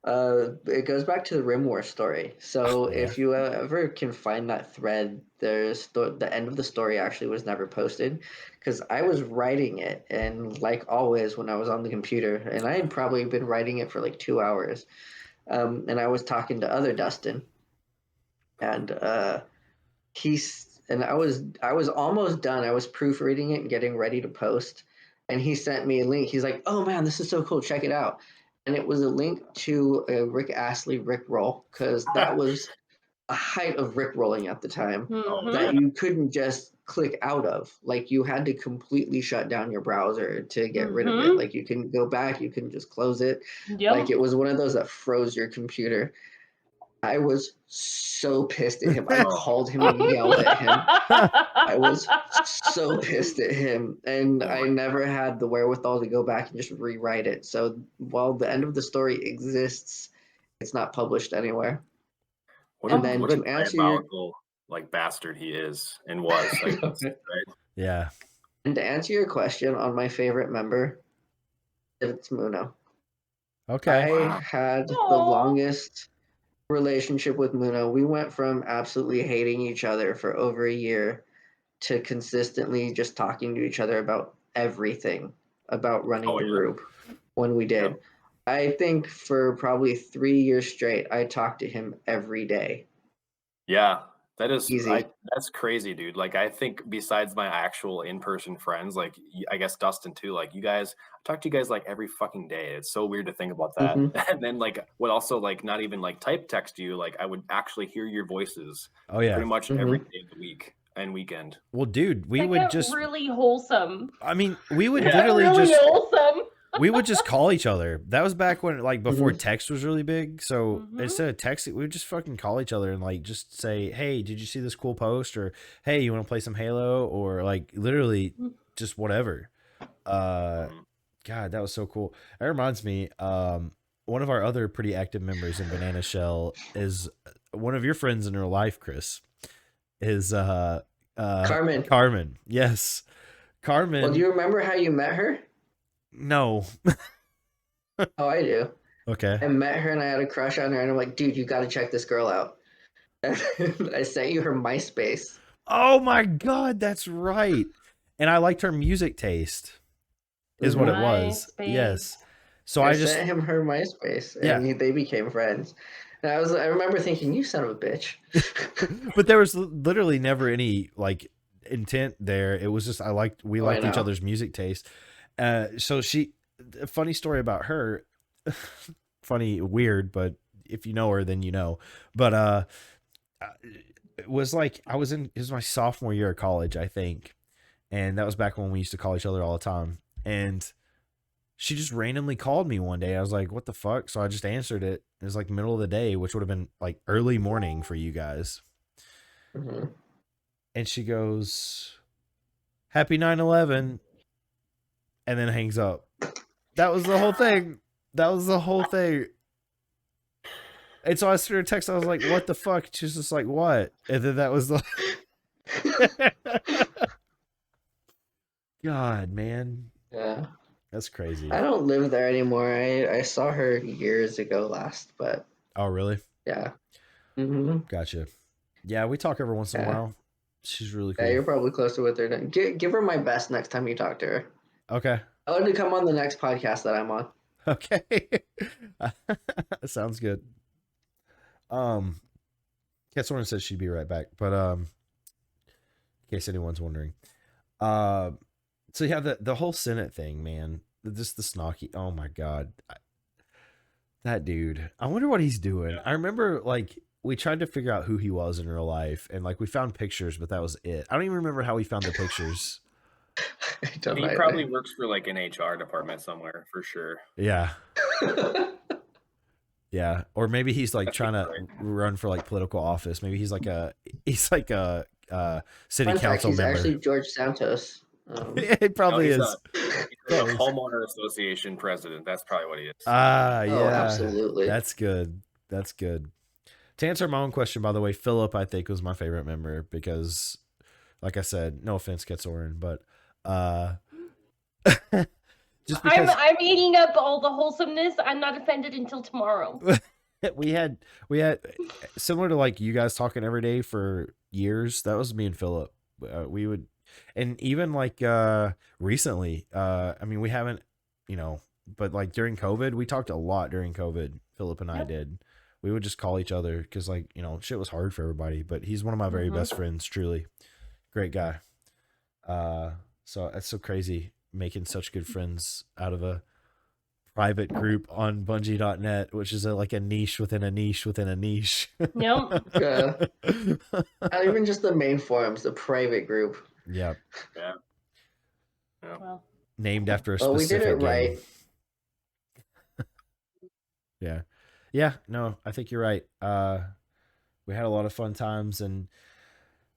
It goes back to the Rim War story. So Yeah. if you ever can find that thread, there's the end of the story actually was never posted because I was writing it, and like always when I was on the computer, and I had probably been writing it for like 2 hours, and I was talking to other Dustin, and I was almost done. I was proofreading it and getting ready to post, and he sent me a link. He's like, "Oh man, this is so cool! Check it out." And it was a link to a Rick Astley Rick roll because that was a height of Rick rolling at the time Mhm. that you couldn't just click out of. Like you had to completely shut down your browser to get rid of it. Mhm. Like you couldn't go back, you couldn't just close it. Yep. Like it was one of those that froze your computer. I was so pissed at him. I called him and yelled at him. I was so pissed at him, and I never had the wherewithal to go back and just rewrite it. So while the end of the story exists, it's not published anywhere. What And a, then what a to answer your diabolical like bastard he is and was, I guess, right? Yeah. and to answer your question on my favorite member, it's Muno. Okay. I had the Aw. longest relationship with Muno. We went from absolutely hating each other for over a year to consistently just talking to each other about everything about running the group when we did. Yep. I think for probably 3 years straight, I talked to him every day. Yeah, that is Easy. that's crazy, dude. Like I think besides my actual in-person friends, like I guess Dustin too, like you guys I talk to you guys like every fucking day. It's so weird to think about that. And then like would also like not even like type text you, like I would actually hear your voices Oh yeah. pretty much every day of the week and weekend. Well, dude, we That would got just really wholesome. I mean, we would Got literally really just wholesome. we would just call each other. That was back when like before Mhm. text was really big. So Mhm. instead of texting, we would just fucking call each other and like just say, "Hey, did you see this cool post?" Or "Hey, you want to play some Halo?" Or like literally just whatever. God, that was so cool. That reminds me, one of our other pretty active members in Banana Shell is one of your friends in real life, Chris. Is Carmen. Carmen. Yes. Carmen. Well, do you remember how you met her? No. Oh, I do. Okay. I met her and I had a crush on her, and I'm like, dude, you got to check this girl out. I sent you her MySpace. Oh my God, that's right. And I liked her music taste, is what it was. MySpace. Yes. So I I just sent him her MySpace, Yeah. and they became friends. And I remember thinking, you son of a bitch. but there was literally never any like intent there. It was just we liked each know. other's music taste. So a funny story about her, funny, weird, but if you know her, then you know. But it was like it was my sophomore year of college, I think, and that was back when we used to call each other all the time. And she just randomly called me one day. I was like, "What the fuck?" So I just answered it. It was like middle of the day, which would have been like early morning for you guys. Mm-hmm. And she goes, "Happy 9/11," and then hangs up. That was the whole thing. That was the whole thing. And so I sent her a text. I was like, "What the fuck?" She's just like, "What?" And then that was the God, man. Yeah. That's crazy. I don't live there anymore. I saw her years ago last, but Oh, really? yeah. Mm-hmm. Gotcha. Yeah, we talk every once in a while. She's really cool. Yeah, you're probably closer with her. Give her my best next time you talk to her. Okay. I want to come on the next podcast that I'm on. Okay. Sounds good. Catsorn says she'd be right back, but in case anyone's wondering. So yeah, the whole Senate thing, man. Just the Snocky. Oh my God. That dude. I wonder what he's doing. I remember like we tried to figure out who he was in real life, and like we found pictures, but that was it. I don't even remember how we found the pictures. He probably works for like an HR department somewhere for sure. Yeah. Yeah. Or maybe he's like trying to run for like political office. Maybe he's like a city council he's member. Actually George Santos. It probably he's is. He's a homeowner association president. That's probably what he is. Yeah. Absolutely. That's good. That's good. To answer my own question, by the way, Philip, I think, was my favorite member because, like I said, no offense, Ketsorin, but just because I'm eating up all the wholesomeness. I'm not offended until tomorrow. we had similar to like you guys talking every day for years. That was me and Philip. We would, and even like recently, I mean, we haven't, but like during COVID, we talked a lot during COVID. Philip and I did. We would just call each other because like shit was hard for everybody. But he's one of my very best friends. Truly, great guy. So that's so crazy making such good friends out of a private group on Bungie.net, which is like a niche within a niche within a niche. Yep. Not even just the main forums, the private group. Yep. Yeah. Well, Named after a Well, we specific did it game. right. Yeah. Yeah, no, I think you're right. We had a lot of fun times, and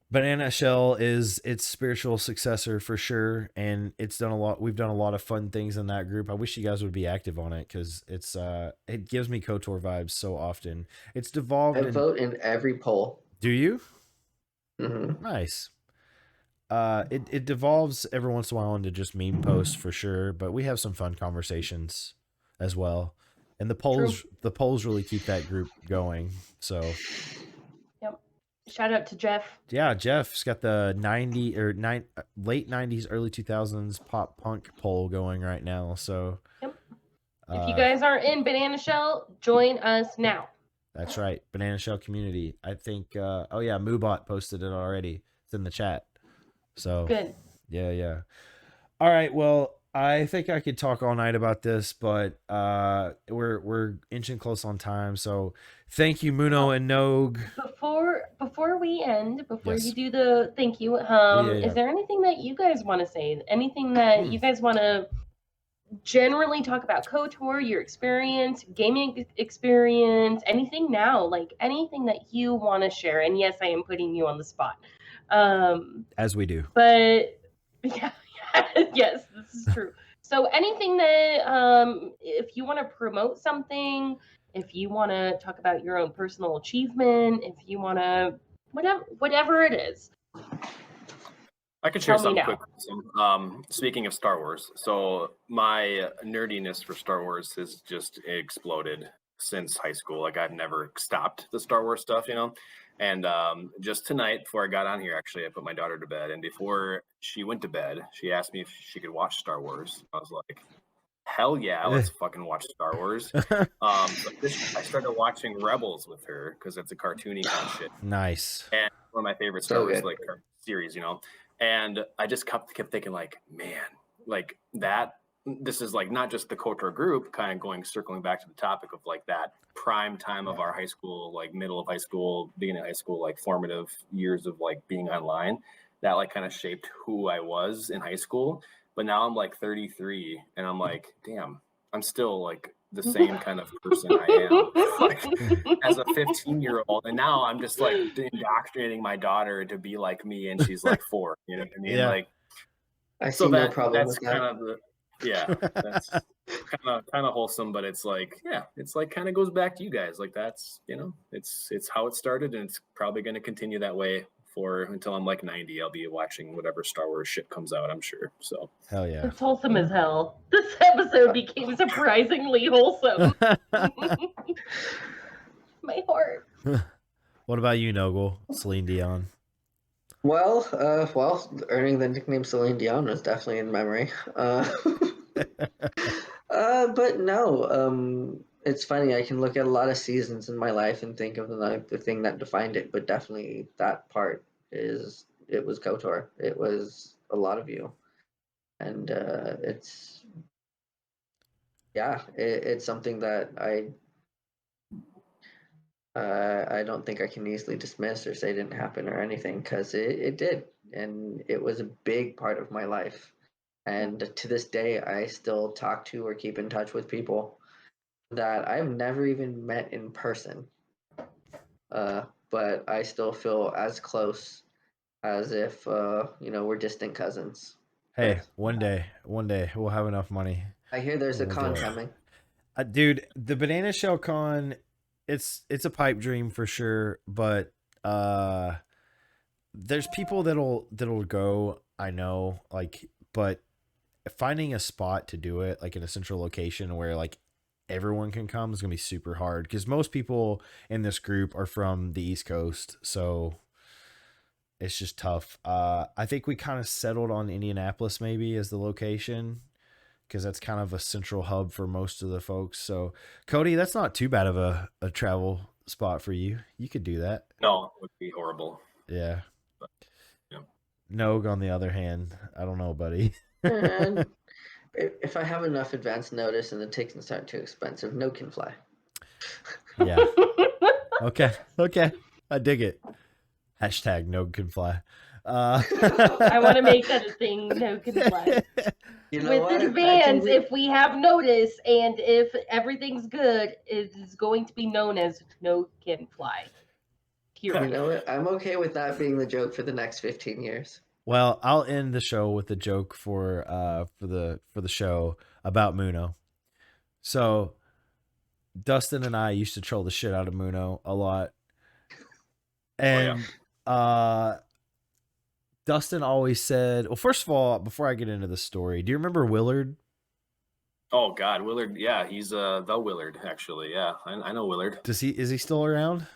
Banana Shell is its spiritual successor for sure, and it's done a lot. We've done a lot of fun things in that group. I wish you guys would be active on it because it gives me KOTOR vibes so often. It's devolved. I vote in every poll. Do you? Mm-hmm. Nice. It devolves every once in a while into just meme posts for sure, but we have some fun conversations as well. And the polls really keep that group going. So yep. Shout out to Jeff. yeah, Jeff's got the late 90s, early 2000s pop punk poll going right now. So Yep. If you guys aren't in Banana Shell, join us now. That's right. Banana Shell community. I think Moobot posted it already. It's in the chat. So good. Yeah. All right. Well, I think I could talk all night about this, but we're inching close on time. So thank you, Muno and Noge. Before we end, Yes. you do the thank you, is there anything that you guys want to say? Anything that you guys want to generally talk about KOTOR, your experience, gaming experience, anything now, like anything that you want to share? And yes, I am putting you on the spot. As we do. But yeah, yes, this is true. So anything that if you want to promote something, if you want to talk about your own personal achievement, if you want to whatever it is. I can share something quick. Speaking of Star Wars, so my nerdiness for Star Wars has just exploded since high school. Like I've never stopped the Star Wars stuff, And just tonight, before I got on here, actually, I put my daughter to bed. And before she went to bed, she asked me if she could watch Star Wars. I was like, hell yeah, let's fucking watch Star Wars. So I started watching Rebels with her because it's a cartoony kind of shit. Nice. And one of my favorite Star Wars series, And I just kept thinking, like, man, like that. This is like not just the KOTOR group, kind of circling back to the topic of like that prime time of our high school, like middle of high school, beginning of high school, like formative years of like being online. That like kind of shaped who I was in high school. But now I'm like 33, and I'm like, damn, I'm still like the same kind of person I am like, as a 15-year-old. And now I'm just like indoctrinating my daughter to be like me, and she's like 4. You know what I mean? Yeah. Like, I see no problem with that. Kind of the that's kind of wholesome, but it's like, yeah, it's like kind of goes back to you guys. Like that's, it's how it started, and it's probably going to continue that way until I'm like 90. I'll be watching whatever Star Wars shit comes out, I'm sure. So hell yeah. It's wholesome as hell. This episode became surprisingly wholesome. My heart. What about you, Nogle? Celine Dion. Well, earning the nickname Celine Dion was definitely in memory. But no, it's funny. I can look at a lot of seasons in my life and think of the thing that defined it, but definitely that part it was KOTOR. It was a lot of you, and it's something that I don't think I can easily dismiss or say didn't happen or anything, because it did, and it was a big part of my life. And to this day, I still talk to or keep in touch with people that I've never even met in person. But I still feel as close as if we're distant cousins. Hey, one day we'll have enough money. I hear there's a con coming. Dude, the Banana Shell Con, it's a pipe dream for sure, but there's people that'll go, I know, like, but finding a spot to do it, like in a central location where like everyone can come, is gonna be super hard because most people in this group are from the East Coast, so it's just tough. I think we kind of settled on Indianapolis maybe as the location because that's kind of a central hub for most of the folks. So Cody, that's not too bad of a travel spot for you. You could do that. No, it would be horrible. Yeah. But, yeah. Nogue, on the other hand, I don't know, buddy. And if I have enough advance notice and the tickets aren't too expensive, Nogue can fly. Yeah. Okay. I dig it. Hashtag Nogue can fly. I want to make that a thing. Nogue can fly. You know With what? advance, if we have notice and if everything's good, it is going to be known as Nogue can fly. You know what? I'm okay with that being the joke for the next 15 years. Well, I'll end the show with a joke for the show about Muno. So Dustin and I used to troll the shit out of Muno a lot. And Dustin always said, well, first of all, before I get into the story, do you remember Willard? Oh God, Willard. Yeah, he's the Willard actually. Yeah, I know Willard. Is he still around?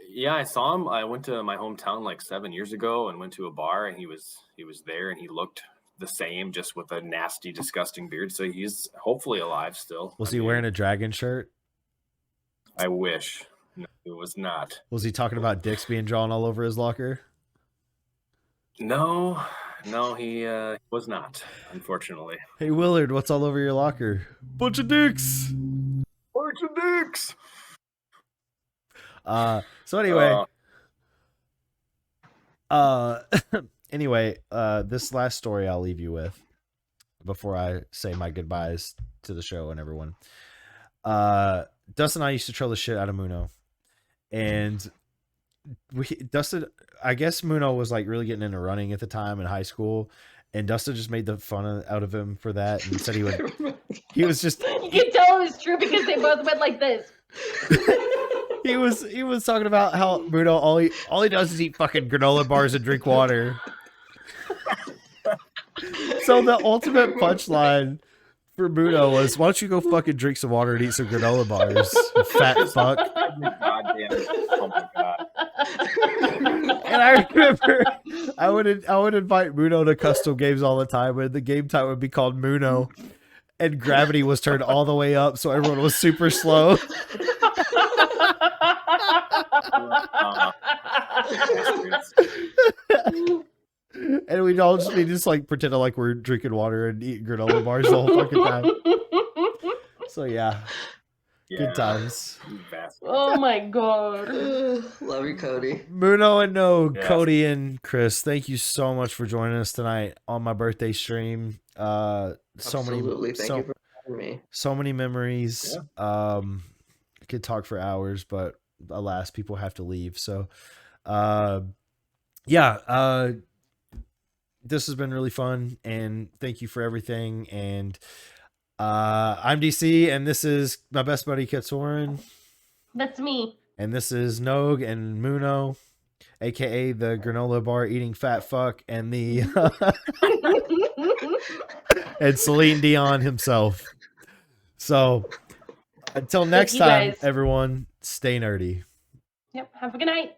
Yeah, I saw him. I went to my hometown like 7 years ago and went to a bar, and he was there, and he looked the same, just with a nasty, disgusting beard. So he's hopefully alive still. Was he wearing a dragon shirt? I wish. No, it was not. Was he talking about dicks being drawn all over his locker? No, he was not, unfortunately. Hey Willard, what's all over your locker? Bunch of dicks. Bunch of dicks. So anyway, this last story I'll leave you with before I say my goodbyes to the show and everyone. Dustin and I used to troll the shit out of Muno, and Dustin, I guess Muno was like really getting into running at the time in high school, and Dustin just made the fun out of him for that and said he was just, you can tell it was true because they both went like this. He was talking about how Muno all he does is eat fucking granola bars and drink water. So the ultimate punchline for Muno was, why don't you go fucking drink some water and eat some granola bars, you fat fuck. God damn it. Oh my God. And I remember I would invite Muno to custom games all the time, and the game time would be called Muno, and gravity was turned all the way up so everyone was super slow. And we'd all just be like pretending like we're drinking water and eating granola bars the whole fucking time. So yeah, good times. Oh my God. Love you, Cody. Muno and Noge, Yes. Cody and Chris, thank you so much for joining us tonight on my birthday stream. Absolutely. Thank you for having me. So many memories. I could talk for hours, but alas, people have to leave. So this has been really fun, and thank you for everything. And I'm DC, and this is my best buddy KOTOR, That's me. and this is Noge and Muno, aka the granola bar eating fat fuck, and the and Celine Dion himself. So until next you time, guys. everyone, stay nerdy. Yep. Have a good night.